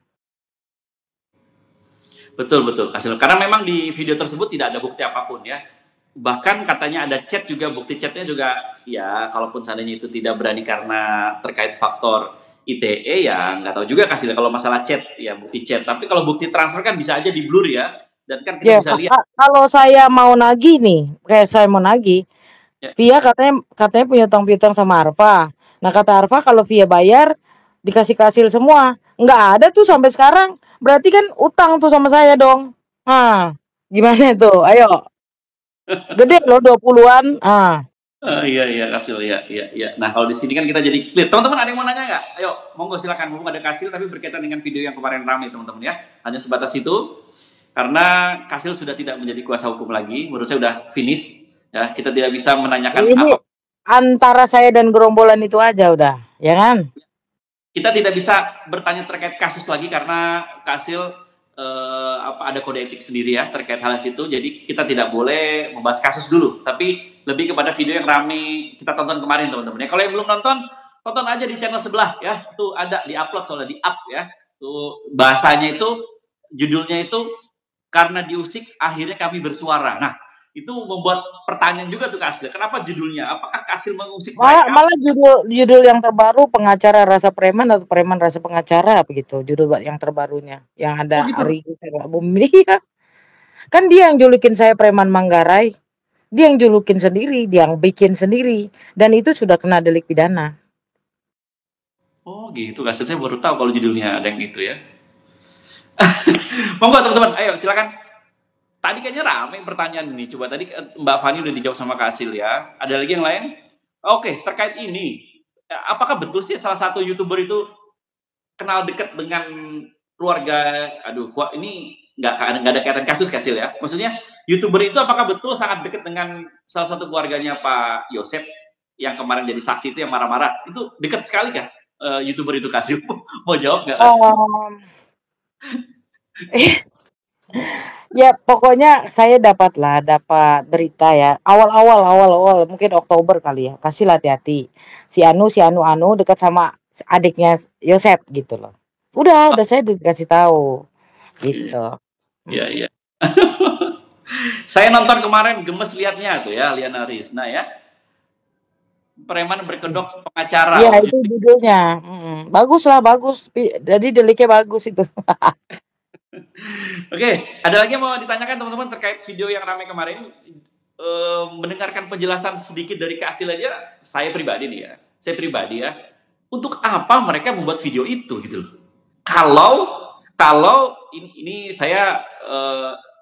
Betul betul Kasil. Karena memang di video tersebut tidak ada bukti apapun ya. Bahkan katanya ada chat juga, bukti chatnya juga ya kalaupun seandainya itu tidak berani karena terkait faktor ITE ya nggak tahu juga Kasil kalau masalah chat ya bukti chat. Tapi kalau bukti transfer kan bisa aja di blur ya. Dan kan kita Ya, bisa lihat kalau saya mau nagih nih, kayak saya mau nagih, ya. Via katanya katanya punya utang piutang sama Arfa. Nah, kata Arfa kalau Via bayar dikasih kasil semua. Nggak ada tuh sampai sekarang. Berarti kan utang tuh sama saya dong. Ah, gimana tuh? Ayo. Gede loh 20-an. Iya iya Kasil ya iya iya. Nah kalau di sini kan kita jadi clear. Teman-teman ada yang mau nanya nggak? Ayo monggo silakan. Mumpung ada Kasil tapi berkaitan dengan video yang kemarin ramai teman-teman ya. Hanya sebatas itu. Karena Kasil sudah tidak menjadi kuasa hukum lagi. Menurut saya sudah finish. Ya kita tidak bisa menanyakan Ini apa. antara saya dan gerombolan itu aja udah, ya kan? Kita tidak bisa bertanya terkait kasus lagi karena Kasil ada kode etik sendiri ya terkait hal itu. Jadi kita tidak boleh membahas kasus dulu, tapi lebih kepada video yang ramai kita tonton kemarin teman-teman ya. Kalau yang belum nonton, tonton aja di channel sebelah ya. Itu ada di upload soalnya di up ya. Tuh bahasanya itu judulnya itu karena diusik akhirnya kami bersuara. Nah, itu membuat pertanyaan juga tuh Kak Asil. Kenapa judulnya? Apakah Kak Asil mengusik Malah, mereka? malah judul yang terbaru pengacara rasa preman atau preman rasa pengacara begitu judul yang terbarunya yang Oh ada gitu. Ari Bumi. Kan dia yang julukin saya preman Manggarai. Dia yang julukin sendiri, dia yang bikin sendiri. Dan itu sudah kena delik pidana. Oh gitu Kak Asil. Saya baru tahu kalau judulnya ada yang gitu ya. Monggo teman-teman, ayo silakan. Tadi kayaknya ramai pertanyaan ini. Coba tadi Mbak Fani udah dijawab sama Kak Asil ya. Ada lagi yang lain? Oke, terkait ini. Apakah betul sih salah satu YouTuber itu kenal dekat dengan keluarga? Aduh, ini nggak ada kaitan kasus Kak Asil ya. Maksudnya YouTuber itu apakah betul sangat dekat dengan salah satu keluarganya Pak Yosep yang kemarin jadi saksi itu yang marah-marah? Itu dekat sekali kan? YouTuber itu Kak Asil. Mau jawab nggak Kak Asil? Ya pokoknya saya dapat berita ya. Awal-awal mungkin Oktober kali ya. Kasih hati-hati. Si Anu dekat sama adiknya Yosep gitu loh. Udah saya dikasih tahu gitu. Iya, iya. Saya nonton kemarin gemes liatnya tuh ya, Liana Rizna ya. Preman berkedok pengacara. Iya itu judulnya. Bagus lah, bagus. Jadi deliknya bagus itu. Oke, ada lagi yang mau ditanyakan teman-teman terkait video yang ramai kemarin? Mendengarkan penjelasan sedikit dari Kak Asil aja, saya pribadi nih ya. Saya pribadi ya. Untuk apa mereka membuat video itu gitu loh. Kalau ini saya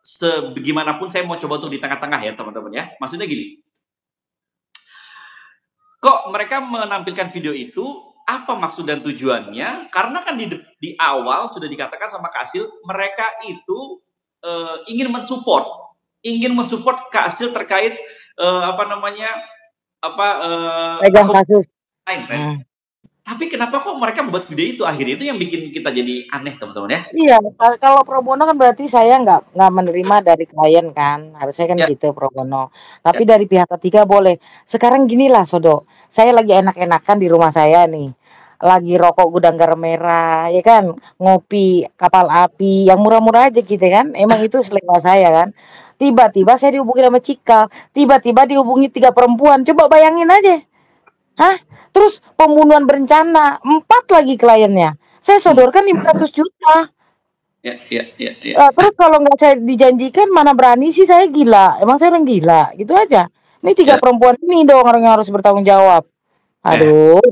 sebagaimanapun saya mau coba untuk di tengah-tengah ya teman-teman ya. Maksudnya gini. Kok mereka menampilkan video itu? Apa maksud dan tujuannya? Karena kan di awal sudah dikatakan sama Kak Asil, mereka itu ingin mensupport Kak Asil terkait Pegang kasus. Tapi kenapa kok mereka membuat video itu? Akhirnya itu yang bikin kita jadi aneh teman-teman ya. Iya, kalau pro bono kan berarti saya nggak menerima dari klien kan, harusnya kan Ya. gitu pro bono. Tapi dari pihak ketiga boleh. Sekarang ginilah Sodo, saya lagi enak-enakan di rumah saya nih, lagi rokok gudang garam merah, ya kan, ngopi kapal api, yang murah-murah aja gitu kan, emang itu selera saya kan. Tiba-tiba saya dihubungi sama Cikal, tiba-tiba dihubungi 3 perempuan, coba bayangin aja. Hah? Terus pembunuhan berencana, 4 lagi kliennya. Saya sodorkan 500 juta. Ya. Terus kalau nggak saya dijanjikan, mana berani sih, saya gila. Emang saya orang gila, gitu aja. Ini 3 Ya. perempuan ini dong orang yang harus bertanggung jawab. Aduh.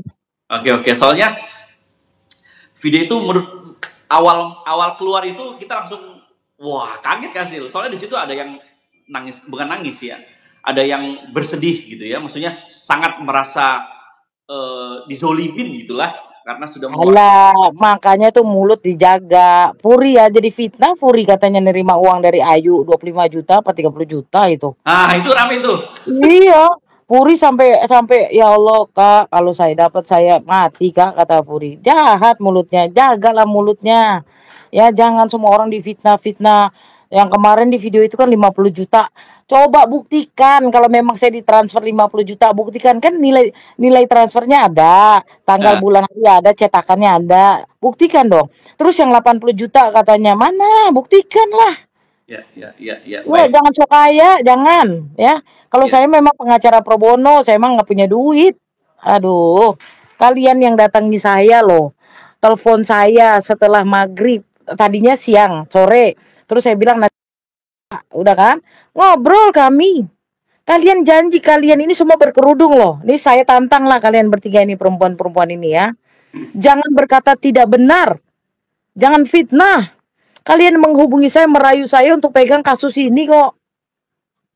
Oke. Soalnya video itu menurut awal keluar itu kita langsung wah kaget Kasil. Soalnya di situ ada yang nangis, bukan nangis ya. Ada yang bersedih gitu ya. Maksudnya sangat merasa dizolimin gitulah karena sudah Alah, makanya tuh mulut dijaga. Puri ya jadi fitnah, Puri katanya nerima uang dari Ayu 25 juta apa 30 juta itu. Ah, itu rame itu. Iya, Puri sampai sampai ya Allah Kak, kalau saya dapat saya mati Kak, kata Puri. Jahat mulutnya, jagalah mulutnya. Ya jangan semua orang difitnah-fitnah. Yang kemarin di video itu kan 50 juta. Coba buktikan kalau memang saya ditransfer 50 juta, buktikan kan nilai nilai transfernya ada, tanggal Nah, bulan hari ada, cetakannya ada. Buktikan dong. Terus yang 80 juta katanya mana? Buktikan lah. ya, Wah, baik. jangan sok kaya, jangan ya. Kalau Ya, saya memang pengacara pro bono, saya emang nggak punya duit. Aduh, kalian yang datangi saya loh, telepon saya setelah maghrib, tadinya siang, sore. Terus saya bilang nanti udah kan, ngobrol kami. Kalian janji kalian ini semua berkerudung loh. Ini saya tantang lah kalian bertiga ini perempuan-perempuan ini ya. Jangan berkata tidak benar, jangan fitnah. Kalian menghubungi saya, merayu saya untuk pegang kasus ini kok,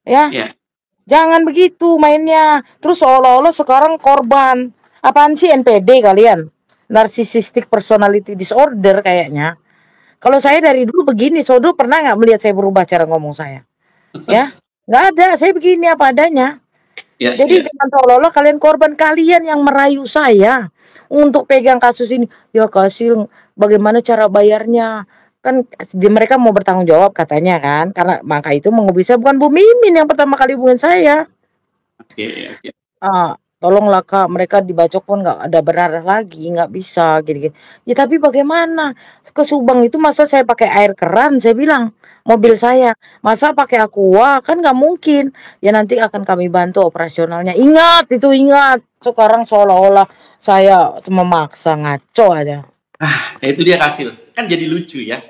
ya. ya. Jangan begitu mainnya. Terus seolah-olah sekarang korban. Apaan sih NPD kalian? Narcissistic Personality Disorder kayaknya. Kalau saya dari dulu begini, Sodo pernah nggak melihat saya berubah cara ngomong saya? Ya, nggak ada. Saya begini apa adanya. Ya, Jadi ya. jangan seolah-olah kalian korban, kalian yang merayu saya untuk pegang kasus ini. Ya Kasil, bagaimana cara bayarnya? Kan mereka mau bertanggung jawab katanya kan. Karena maka itu menghubungi saya, bukan Bu Mimin yang pertama kali hubungin saya. Oke. Tolonglah Kak, mereka dibacok pun nggak ada benar lagi, nggak bisa gini-gini. Ya tapi bagaimana? Ke Subang itu masa saya pakai air keran, saya bilang. Mobil saya, masa pakai aqua? Kan nggak mungkin. Ya nanti akan kami bantu operasionalnya. Ingat, itu ingat. Sekarang seolah-olah saya memaksa, ngaco aja. Ya itu dia hasil. Kan jadi lucu ya.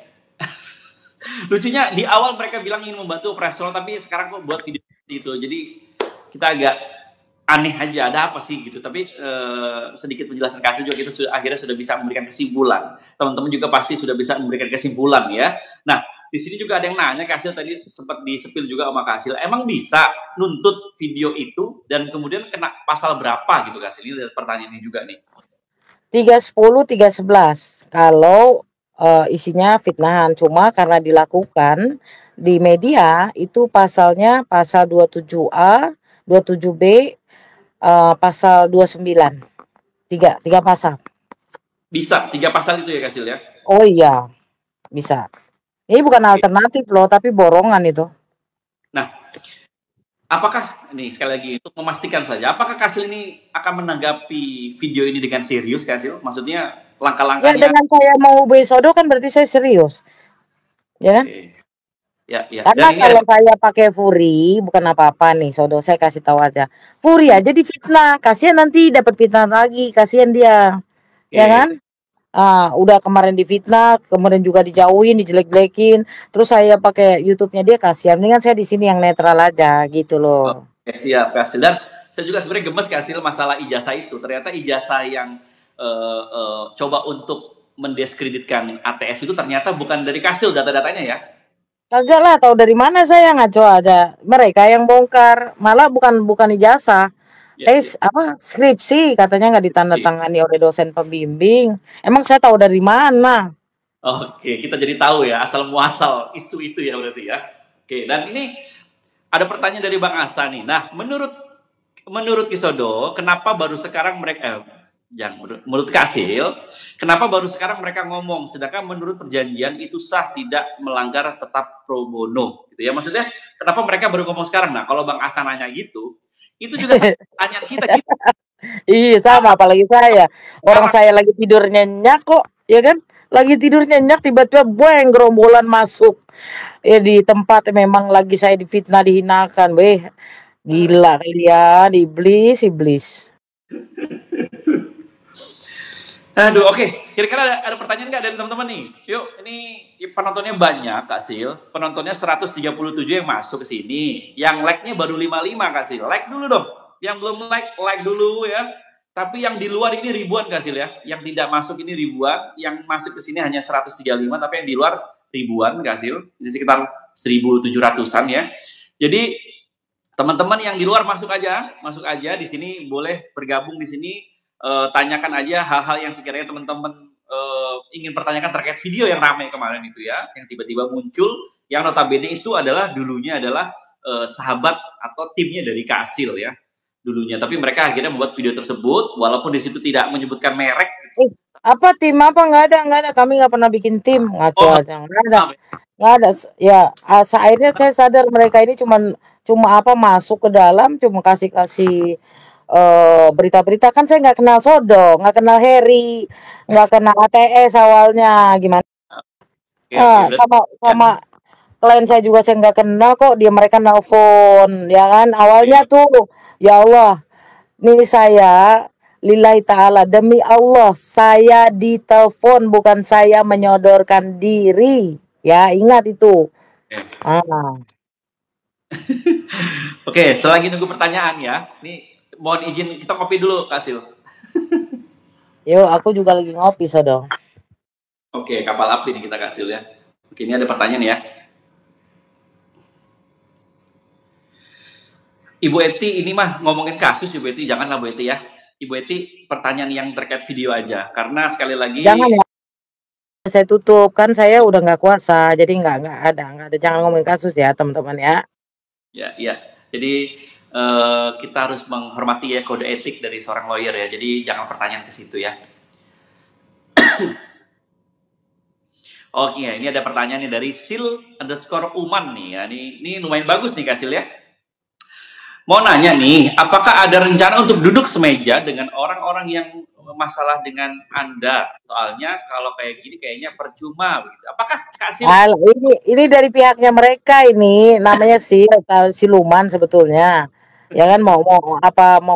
Lucunya di awal mereka bilang ingin membantu operasional, tapi sekarang kok buat video seperti itu. Jadi kita agak aneh aja, ada apa sih gitu. Tapi sedikit penjelasan kasih juga kita akhirnya sudah bisa memberikan kesimpulan. Teman-teman juga pasti sudah bisa memberikan kesimpulan ya. Nah, di sini juga ada yang nanya, Kasil tadi sempat disepil juga sama Kasil. Emang bisa nuntut video itu dan kemudian kena pasal berapa gitu Kasil? Ini ada pertanyaan ini juga nih. 310, 311. Kalau isinya fitnahan, cuma karena dilakukan di media itu pasalnya pasal 27A, 27B, pasal 29. Tiga pasal. Bisa 3 pasal itu ya Kasil ya? Oh iya, bisa. Ini bukan alternatif loh, tapi borongan itu. Nah, apakah nih sekali lagi untuk memastikan saja, apakah Kasil ini akan menanggapi video ini dengan serius Kasil? Maksudnya Ya langkah-langkahnya? dengan saya mau Sodo kan berarti saya serius, ya kan? Oke. Ya. Karena Dan ini kalau saya pakai Furi bukan apa-apa nih, Sodo. Saya kasih tahu aja. Furi aja difitnah, kasihan nanti dapat fitnah lagi, kasihan dia, ya kan? Udah kemarin difitnah, kemudian juga dijauhin, dijelek-jelekin, terus saya pakai YouTube-nya dia, kasihan. Mendingan saya di sini yang netral aja gitu loh. Oke, siap Kasil. Dan saya juga sebenarnya gemes Kasil masalah ijazah itu. Ternyata ijazah yang coba untuk mendiskreditkan ATS itu ternyata bukan dari Kasil data-datanya ya. Kagak lah, tahu dari mana saya, ngaco aja. Mereka yang bongkar, malah bukan ijazah. Ya. Skripsi katanya nggak ditandatangani oleh dosen pembimbing. Emang saya tahu dari mana? Oke, kita jadi tahu ya asal muasal isu itu ya berarti ya. Oke, dan ini ada pertanyaan dari Bang Asa nih. Nah, menurut Kisodo, kenapa baru sekarang mereka menurut Kasil, kenapa baru sekarang mereka ngomong, sedangkan menurut perjanjian itu sah, tidak melanggar, tetap pro bono, gitu ya? Maksudnya, kenapa mereka baru ngomong sekarang? Nah, kalau Bang Asa nanya gitu, itu juga pertanyaan kita. Iya sama, apalagi saya. Orang saya lagi tidur nyenyak kok, ya kan? Lagi tidur nyenyak, tiba-tiba bueng gerombolan masuk. Ya di tempat memang lagi saya difitnah, dihinakan, weh. Gila kalian, iblis. Aduh, oke. Kira-kira ada pertanyaan nggak dari teman-teman nih? Yuk, ini penontonnya banyak, Kak Sil. Penontonnya 137 yang masuk ke sini. Yang like-nya baru 55, Kak Sil. Like dulu dong. Yang belum like dulu ya. Tapi yang di luar ini ribuan, Kak Sil ya. Yang tidak masuk ini ribuan. Yang masuk ke sini hanya 135, tapi yang di luar ribuan, Kak Sil. Ini sekitar 1.700-an ya. Jadi, teman-teman yang di luar masuk aja di sini boleh bergabung di sini. tanyakan aja hal-hal yang sekiranya teman-teman ingin pertanyakan terkait video yang ramai kemarin itu ya, yang tiba-tiba muncul, yang notabene itu adalah dulunya adalah sahabat atau timnya dari Kasil ya dulunya, tapi mereka akhirnya membuat video tersebut walaupun di situ tidak menyebutkan merek. Apa tim apa? Nggak ada. Kami nggak pernah bikin tim, ngaco Oh, aja. Nggak ada. Ya, akhirnya saya sadar mereka ini cuma apa masuk ke dalam, cuma kasih berita-berita kan saya nggak kenal Sodo, nggak kenal Heri, nggak kenal ATS awalnya gimana? oke, Sama ya, sama klien saya juga saya nggak kenal kok, dia mereka nelfon, ya kan? Awalnya oke. tuh, ya Allah, nih saya lillahi ta'ala demi Allah saya ditelepon bukan saya menyodorkan diri ya ingat itu. Oke, selagi nunggu pertanyaan ya, nih mohon izin kita kopi dulu Kasil. Yuk aku juga lagi ngopi Sodo. Oke, kapal api nih kita Kasil ya. Oke, ini ada pertanyaan ya. Ibu Eti ini mah ngomongin kasus Ibu Eti, janganlah Bu Eti ya. Ibu Eti pertanyaan yang terkait video aja, karena sekali lagi Jangan ya, saya tutup kan saya udah nggak kuasa jadi nggak ada jangan ngomongin kasus ya teman-teman ya. Ya. Jadi kita harus menghormati ya kode etik dari seorang lawyer ya. Jadi jangan pertanyaan ke situ ya. Oke, ini ada pertanyaan nih dari sil_uman nih ya. Ini lumayan bagus nih Kasil ya. Mau nanya nih, apakah ada rencana untuk duduk semeja dengan orang-orang yang masalah dengan Anda? Soalnya kalau kayak gini kayaknya percuma begitu. Apakah Kasil? Ini dari pihaknya mereka ini namanya siluman sebetulnya. Ya kan mau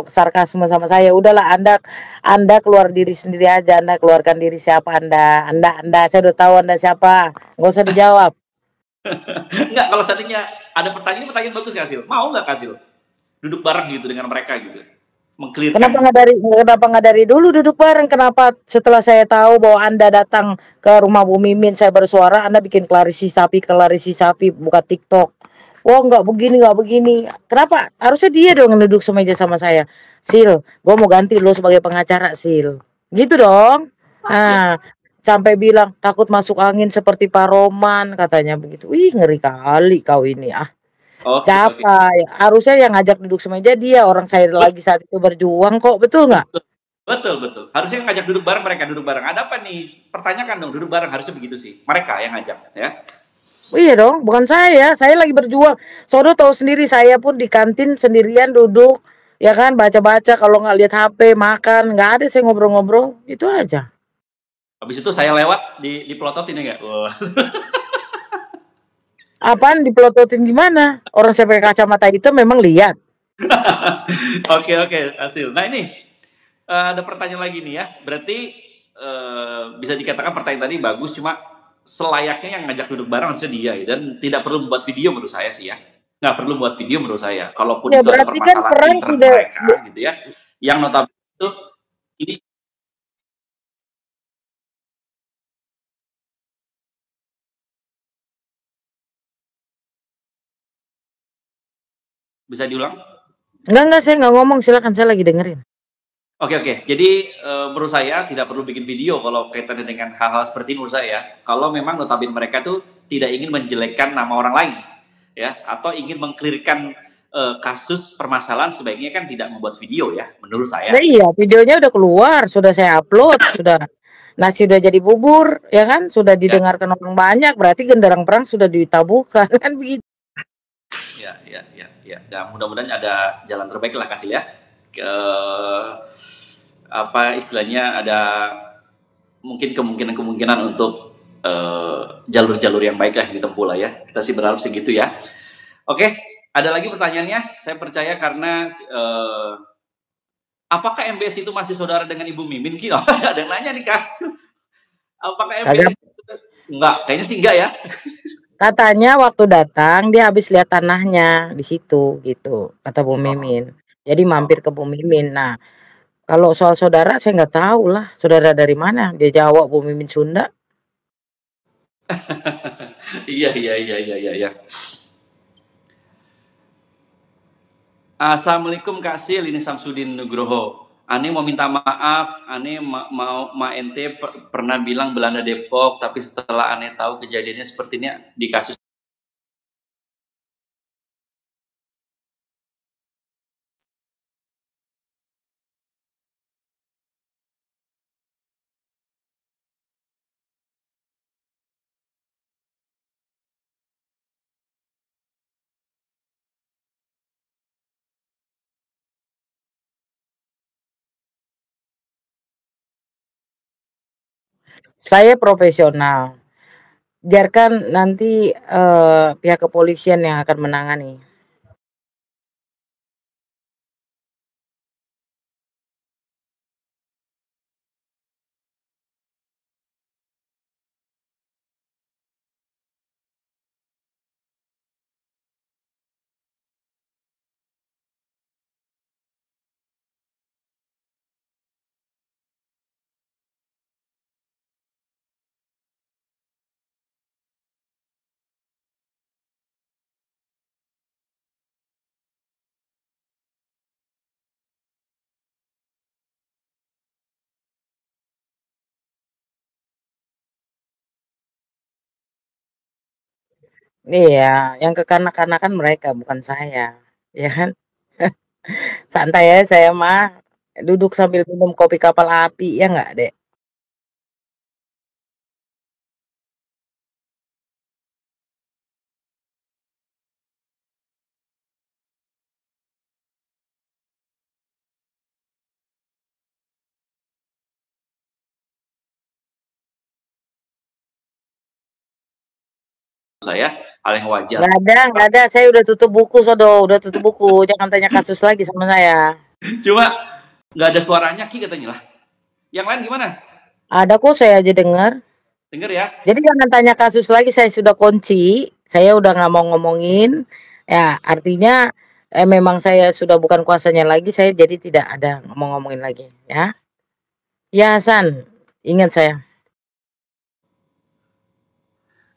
sarkasme sama saya. Udahlah Anda keluar diri sendiri aja, Anda keluarkan diri siapa Anda. Saya udah tahu Anda siapa. Nggak usah dijawab. Enggak, kalau seandainya ada pertanyaan bagus Kasil. Mau nggak Kasil? Duduk bareng gitu dengan mereka gitu. Mengklirkan. Kenapa nggak dari dulu duduk bareng? Kenapa setelah saya tahu bahwa Anda datang ke rumah Bu Mimin, saya bersuara, Anda bikin klarisi sapi, buka TikTok. Wah nggak begini. Kenapa? Harusnya dia dong yang duduk semeja sama saya. Sil, gue mau ganti lo sebagai pengacara, Sil. Gitu dong. Sampai bilang takut masuk angin seperti Pak Roman katanya begitu. Wih ngeri kali kau ini ah. Siapa? Harusnya yang ngajak duduk semeja dia, orang saya lagi saat itu berjuang kok, betul nggak? Betul. Harusnya ngajak duduk bareng mereka, duduk bareng. Ada apa nih? Pertanyakan dong, duduk bareng harusnya begitu sih. Mereka yang ngajak ya. Iya dong, bukan saya lagi berjuang. Sodo tahu sendiri saya pun di kantin sendirian duduk, ya kan baca-baca kalau nggak lihat HP, makan, nggak ada saya ngobrol-ngobrol, itu aja. Habis itu saya lewat dipelototin ya nggak? Wah. Apaan dipelototin gimana? Orang saya pakai kacamata itu memang lihat. Oke, hasil. Nah ini ada pertanyaan lagi nih ya. Berarti bisa dikatakan pertanyaan tadi bagus, cuma selayaknya yang ngajak duduk bareng harusnya dia ya. Dan tidak perlu buat video menurut saya sih ya. Nggak perlu buat video menurut saya. Kalaupun Ya, itu ada permasalahan kan mereka gitu ya. Yang notabene itu ini bisa diulang? Enggak, saya nggak ngomong, silakan saya lagi dengerin. Oke. Jadi menurut saya tidak perlu bikin video kalau kaitannya dengan hal-hal seperti ini menurut saya. Kalau memang notabene mereka tuh tidak ingin menjelekkan nama orang lain, ya, atau ingin mengklirkan kasus permasalahan, sebaiknya kan tidak membuat video ya, menurut saya. Nah, iya, videonya udah keluar, sudah saya upload, sudah nasi udah jadi bubur, ya kan, sudah didengarkan orang banyak, berarti genderang perang sudah ditabuhkan kan begitu. Ya. Dan mudah-mudahan ada jalan terbaik lah Kasil ya. Apa istilahnya, ada mungkin kemungkinan untuk jalur-jalur yang baik lah ditempuh lah ya. Kita sih berharap segitu ya. Oke, ada lagi pertanyaannya. Saya percaya karena apakah MBS itu masih saudara dengan Ibu Mimin? Kira ada yang nanya nih Kak. Apakah MBS enggak? Kayaknya sih enggak ya. Katanya waktu datang dia habis lihat tanahnya di situ gitu, kata Bu Mimin. Jadi mampir ke Bu Mimin. Nah, kalau soal saudara saya nggak tahu lah, saudara dari mana? Dia jawab Bu Mimin Sunda. Iya. Assalamualaikum Kak Sil, ini Samsudin Nugroho. Ane mau minta maaf, Ane mau ente pernah bilang Belanda Depok, tapi setelah Ane tahu kejadiannya sepertinya di kasus Saya profesional. Biarkan nanti pihak kepolisian yang akan menangani. Iya, yang kekanak-kanakan mereka bukan saya, ya kan? Santai ya saya mah, duduk sambil minum kopi kapal api, ya nggak, Dek? saya hal yang wajar. Nggak ada, saya udah tutup buku, Sodo, udah tutup buku, jangan tanya kasus lagi sama saya. Cuma nggak ada suaranya Ki katanya lah. Yang lain gimana? Ada kok, saya aja dengar. Dengar ya. Jadi jangan tanya kasus lagi, saya sudah kunci, saya udah nggak mau ngomongin. Ya, artinya memang saya sudah bukan kuasanya lagi, saya jadi tidak ada ngomongin lagi, ya. Ya Hasan, ingat saya.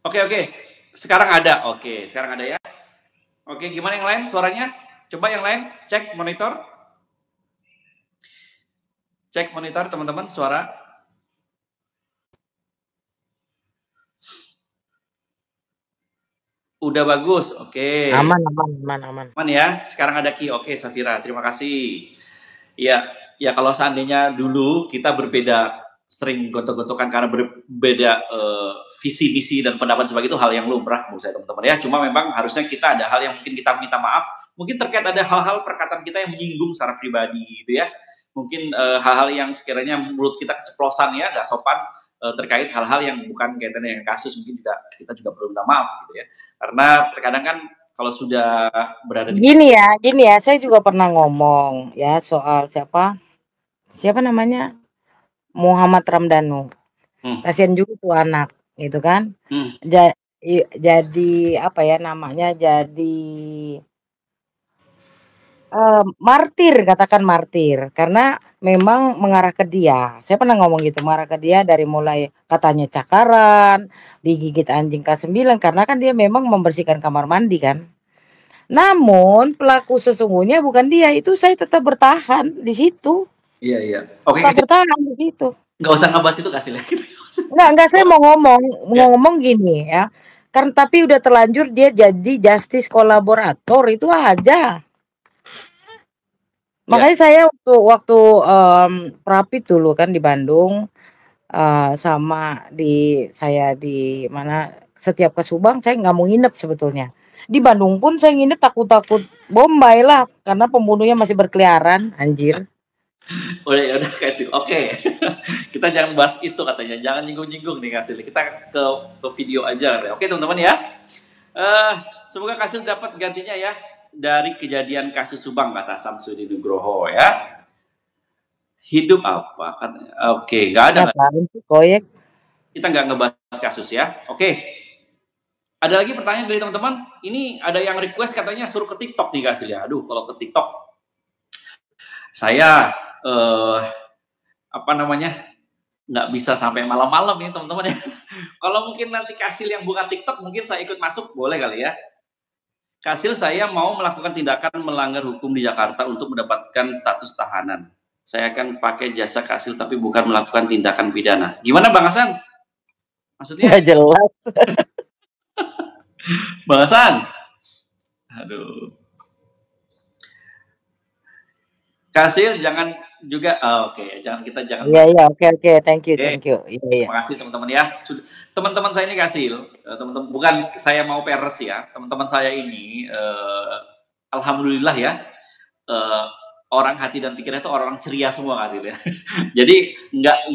Oke. Sekarang ada. Oke, sekarang ada ya. Oke, gimana yang lain suaranya? Coba yang lain, cek monitor. Cek monitor teman-teman, suara. Udah bagus, oke. Aman. Aman ya. Sekarang ada Ki. Oke, Safira, terima kasih. Ya kalau seandainya dulu kita berbeda, sering gontok-gontokan karena berbeda visi misi dan pendapat sebagai itu hal yang lumrah menurut saya teman-teman ya. Cuma memang harusnya kita ada hal yang mungkin kita minta maaf, mungkin terkait ada hal-hal perkataan kita yang menyinggung secara pribadi gitu ya. Mungkin hal-hal yang sekiranya menurut kita keceplosan ya, nggak sopan terkait hal-hal yang bukan kaitannya dengan kasus, mungkin kita juga perlu minta maaf gitu ya. Karena terkadang kan kalau sudah berada di Gini ya, saya juga pernah ngomong ya soal siapa namanya, Muhammad Ramdhanu. Kasihan juga tuh anak, gitu kan. Jadi apa ya namanya, jadi martir, katakan martir, karena memang mengarah ke dia. Saya pernah ngomong gitu, mengarah ke dia dari mulai katanya cakaran, digigit anjing K9, karena kan dia memang membersihkan kamar mandi kan. Namun pelaku sesungguhnya bukan dia, itu saya tetap bertahan di situ. Iya. Oke, Tetap bertahan di situ. Nggak usah ngebahas itu kasih lagi. Enggak, saya mau ngomong gini ya. Karena tapi udah terlanjur dia jadi justice kolaborator itu aja. Makanya saya waktu Prapit dulu kan di Bandung, sama saya di mana, setiap ke Subang saya nggak mau nginep sebetulnya. Di Bandung pun saya nginep takut Bombay lah, karena pembunuhnya masih berkeliaran, anjir. Udah kasih. Oke. Kita jangan bahas itu katanya. Jangan nyinggung-nyinggung nih Kasih. Kita ke video aja katanya. Oke teman-teman ya. Semoga Kasih dapat gantinya ya dari kejadian kasus Subang kata Samsudin Nugroho ya. Hidup apa katanya. Oke, nggak ada. Koyek. Kita nggak ngebahas kasus ya. Oke. Ada lagi pertanyaan dari teman-teman. Ini ada yang request katanya suruh ke TikTok nih Kasih ya. Aduh, kalau ke TikTok saya nggak bisa sampai malam-malam nih teman-teman ya. Kalau mungkin nanti Kasil yang buka TikTok mungkin saya ikut masuk, boleh kali ya. Kasil, saya mau melakukan tindakan melanggar hukum di Jakarta untuk mendapatkan status tahanan. saya akan pakai jasa Kak Sil tapi bukan melakukan tindakan pidana. Gimana Bang Hasan? Maksudnya? Nggak jelas. Bang Hasan? Aduh. Kak Sil jangan juga, oke, jangan. Iya, oke, thank you. Oke. Iya. Terima kasih teman-teman ya. Teman-teman saya ini Kak Sil, teman-teman, bukan saya mau peres ya. Teman-teman saya ini, alhamdulillah ya, orang hati dan pikirannya itu orang ceria semua Kak Sil ya. Jadi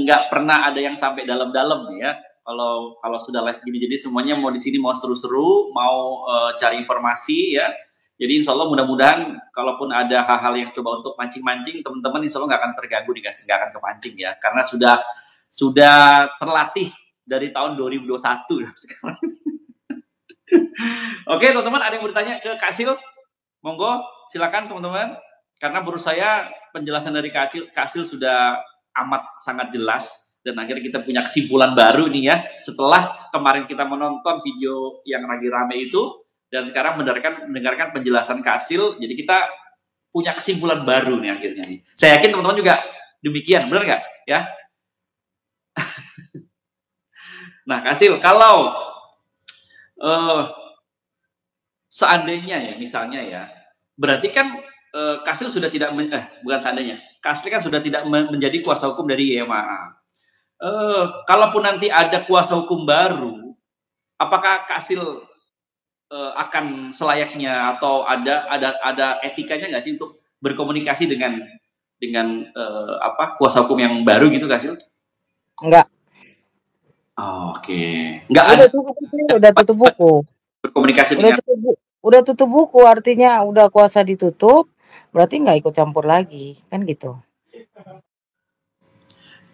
nggak pernah ada yang sampai dalam-dalam ya. Kalau sudah live gini, jadi semuanya mau di sini mau seru-seru, mau cari informasi ya. Jadi insya Allah mudah-mudahan kalaupun ada hal-hal yang coba untuk mancing-mancing, teman-teman insya Allah nggak akan terganggu nih guys, nggak akan kepancing ya. Karena sudah terlatih dari tahun 2021 sekarang. Oke teman-teman, ada yang bertanya ke Kak Sil? Monggo, silakan teman-teman. Karena menurut saya penjelasan dari Kak Sil sudah amat sangat jelas. Dan akhirnya kita punya kesimpulan baru nih ya. Setelah kemarin kita menonton video yang lagi rame itu, dan sekarang mendengarkan penjelasan Kak Sil, jadi kita punya kesimpulan baru nih akhirnya nih. Saya yakin teman-teman juga demikian, benar nggak? Ya. Nah, Kak Sil, kalau seandainya ya, misalnya ya, berarti kan Kak Sil sudah tidak, bukan seandainya, Kak Sil kan sudah tidak menjadi kuasa hukum dari YMAA. Kalaupun nanti ada kuasa hukum baru, apakah Kak Sil akan selayaknya atau ada etikanya nggak sih untuk berkomunikasi dengan kuasa hukum yang baru gitu Kak Sil? Enggak. Oke. Enggak ada. Udah tutup buku. Berkomunikasi udah tutup buku, artinya udah kuasa ditutup, berarti nggak ikut campur lagi, kan gitu.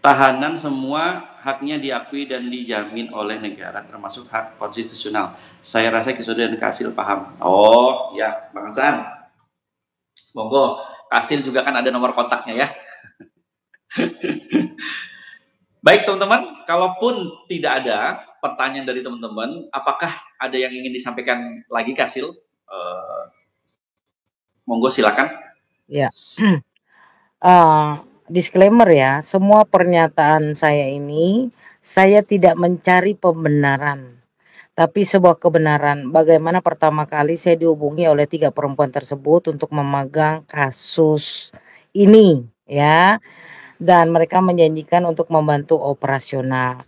Tahanan semua haknya diakui dan dijamin oleh negara, termasuk hak konstitusional. Saya rasa Kisoda dan Kak Sil paham. Oh ya, Bang Hasan. Monggo, Kak Sil juga kan ada nomor kontaknya ya. Baik teman-teman, kalaupun tidak ada pertanyaan dari teman-teman, apakah ada yang ingin disampaikan lagi Kak Sil? Monggo silakan. Ya. Disclaimer ya, semua pernyataan saya ini, saya tidak mencari pembenaran, tapi sebuah kebenaran. Bagaimana pertama kali saya dihubungi oleh 3 perempuan tersebut untuk memegang kasus ini, ya. Dan mereka menjanjikan untuk membantu operasional.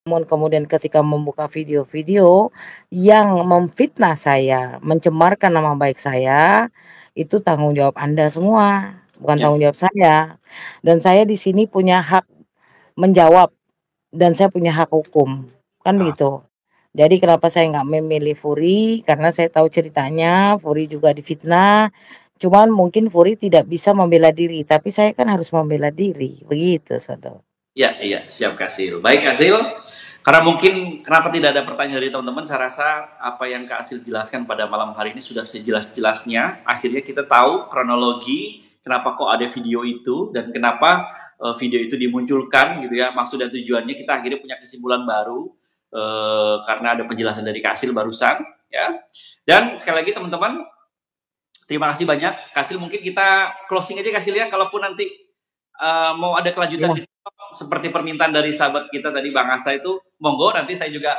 Namun kemudian ketika membuka video-video yang memfitnah saya, mencemarkan nama baik saya, itu tanggung jawab Anda semua. Bukan tanggung jawab saya. Dan saya di sini punya hak menjawab dan saya punya hak hukum, kan begitu. Jadi kenapa saya nggak memilih Furi? Karena saya tahu ceritanya, Furi juga difitnah. Cuman mungkin Furi tidak bisa membela diri, tapi saya kan harus membela diri, begitu, Saudara. Iya, siap Kak Sil. Baik Kak Sil. Karena mungkin kenapa tidak ada pertanyaan dari teman-teman, saya rasa apa yang Kak Sil jelaskan pada malam hari ini sudah sejelas-jelasnya. Akhirnya kita tahu kronologi kenapa kok ada video itu dan kenapa video itu dimunculkan gitu ya. Maksud dan tujuannya kita akhirnya punya kesimpulan baru karena ada penjelasan dari Kak Sil barusan ya. Dan sekali lagi teman-teman, terima kasih banyak. Kak Sil, mungkin kita closing aja Kak Sil ya, kalaupun nanti mau ada kelanjutan di seperti permintaan dari sahabat kita tadi Bang Asa itu, monggo nanti saya juga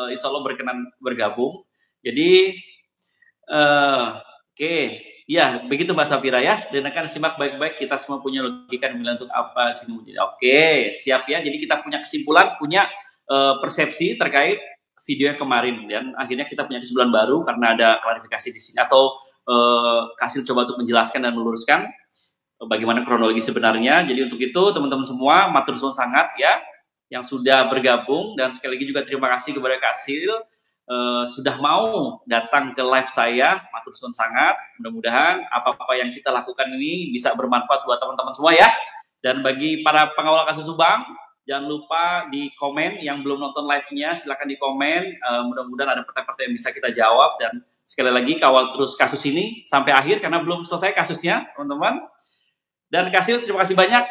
insya Allah berkenan bergabung. Jadi oke. Ya begitu Mbak Safira ya, dan akan simak baik-baik, kita semua punya logika dan untuk apa sini. Oke, siap ya. Jadi kita punya kesimpulan, punya persepsi terkait video yang kemarin, dan akhirnya kita punya kesimpulan baru karena ada klarifikasi di sini atau Kak Sil coba untuk menjelaskan dan meluruskan bagaimana kronologi sebenarnya. Jadi untuk itu teman-teman semua matur suwun sangat ya yang sudah bergabung, dan sekali lagi juga terima kasih kepada Kak Sil sudah mau datang ke live saya. Matur suwun sangat. Mudah-mudahan apa-apa yang kita lakukan ini bisa bermanfaat buat teman-teman semua ya. Dan bagi para pengawal kasus Subang, jangan lupa di komen. Yang belum nonton live-nya silahkan di komen. Mudah-mudahan ada pertanyaan-pertanyaan yang bisa kita jawab, dan sekali lagi kawal terus kasus ini sampai akhir karena belum selesai kasusnya teman-teman. Dan Kak Sil, terima kasih banyak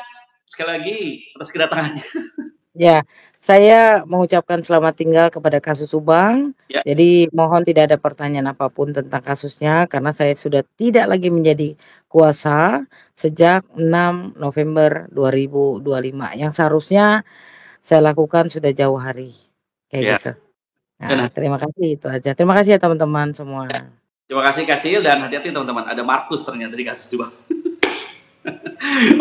sekali lagi atas kedatangannya. Ya, Saya mengucapkan selamat tinggal kepada kasus Subang. Ya. Jadi mohon tidak ada pertanyaan apapun tentang kasusnya karena saya sudah tidak lagi menjadi kuasa sejak 6 November 2025 yang seharusnya saya lakukan sudah jauh hari. Kayak Ya. gitu. Dan Nah, terima kasih itu aja. Terima kasih ya teman-teman semua. terima kasih Kasil dan hati-hati teman-teman. Ada Markus ternyata di kasus juga.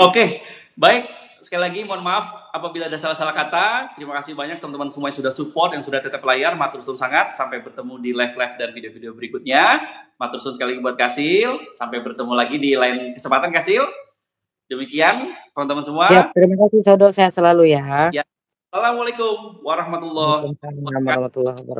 Oke, baik. Sekali lagi mohon maaf apabila ada salah-salah kata. Terima kasih banyak teman-teman semua yang sudah support, yang sudah tetap layar. Matur suwun sangat. Sampai bertemu di live-live dan video-video berikutnya. Matur suwun sekali lagi buat Kasil. Sampai bertemu lagi di lain kesempatan Kasil. Demikian teman-teman semua. Siap, terima kasih Sodo, sehat selalu ya. Ya. Assalamualaikum warahmatullahi wabarakatuh. Waalaikumsalam warahmatullahi wabarakatuh.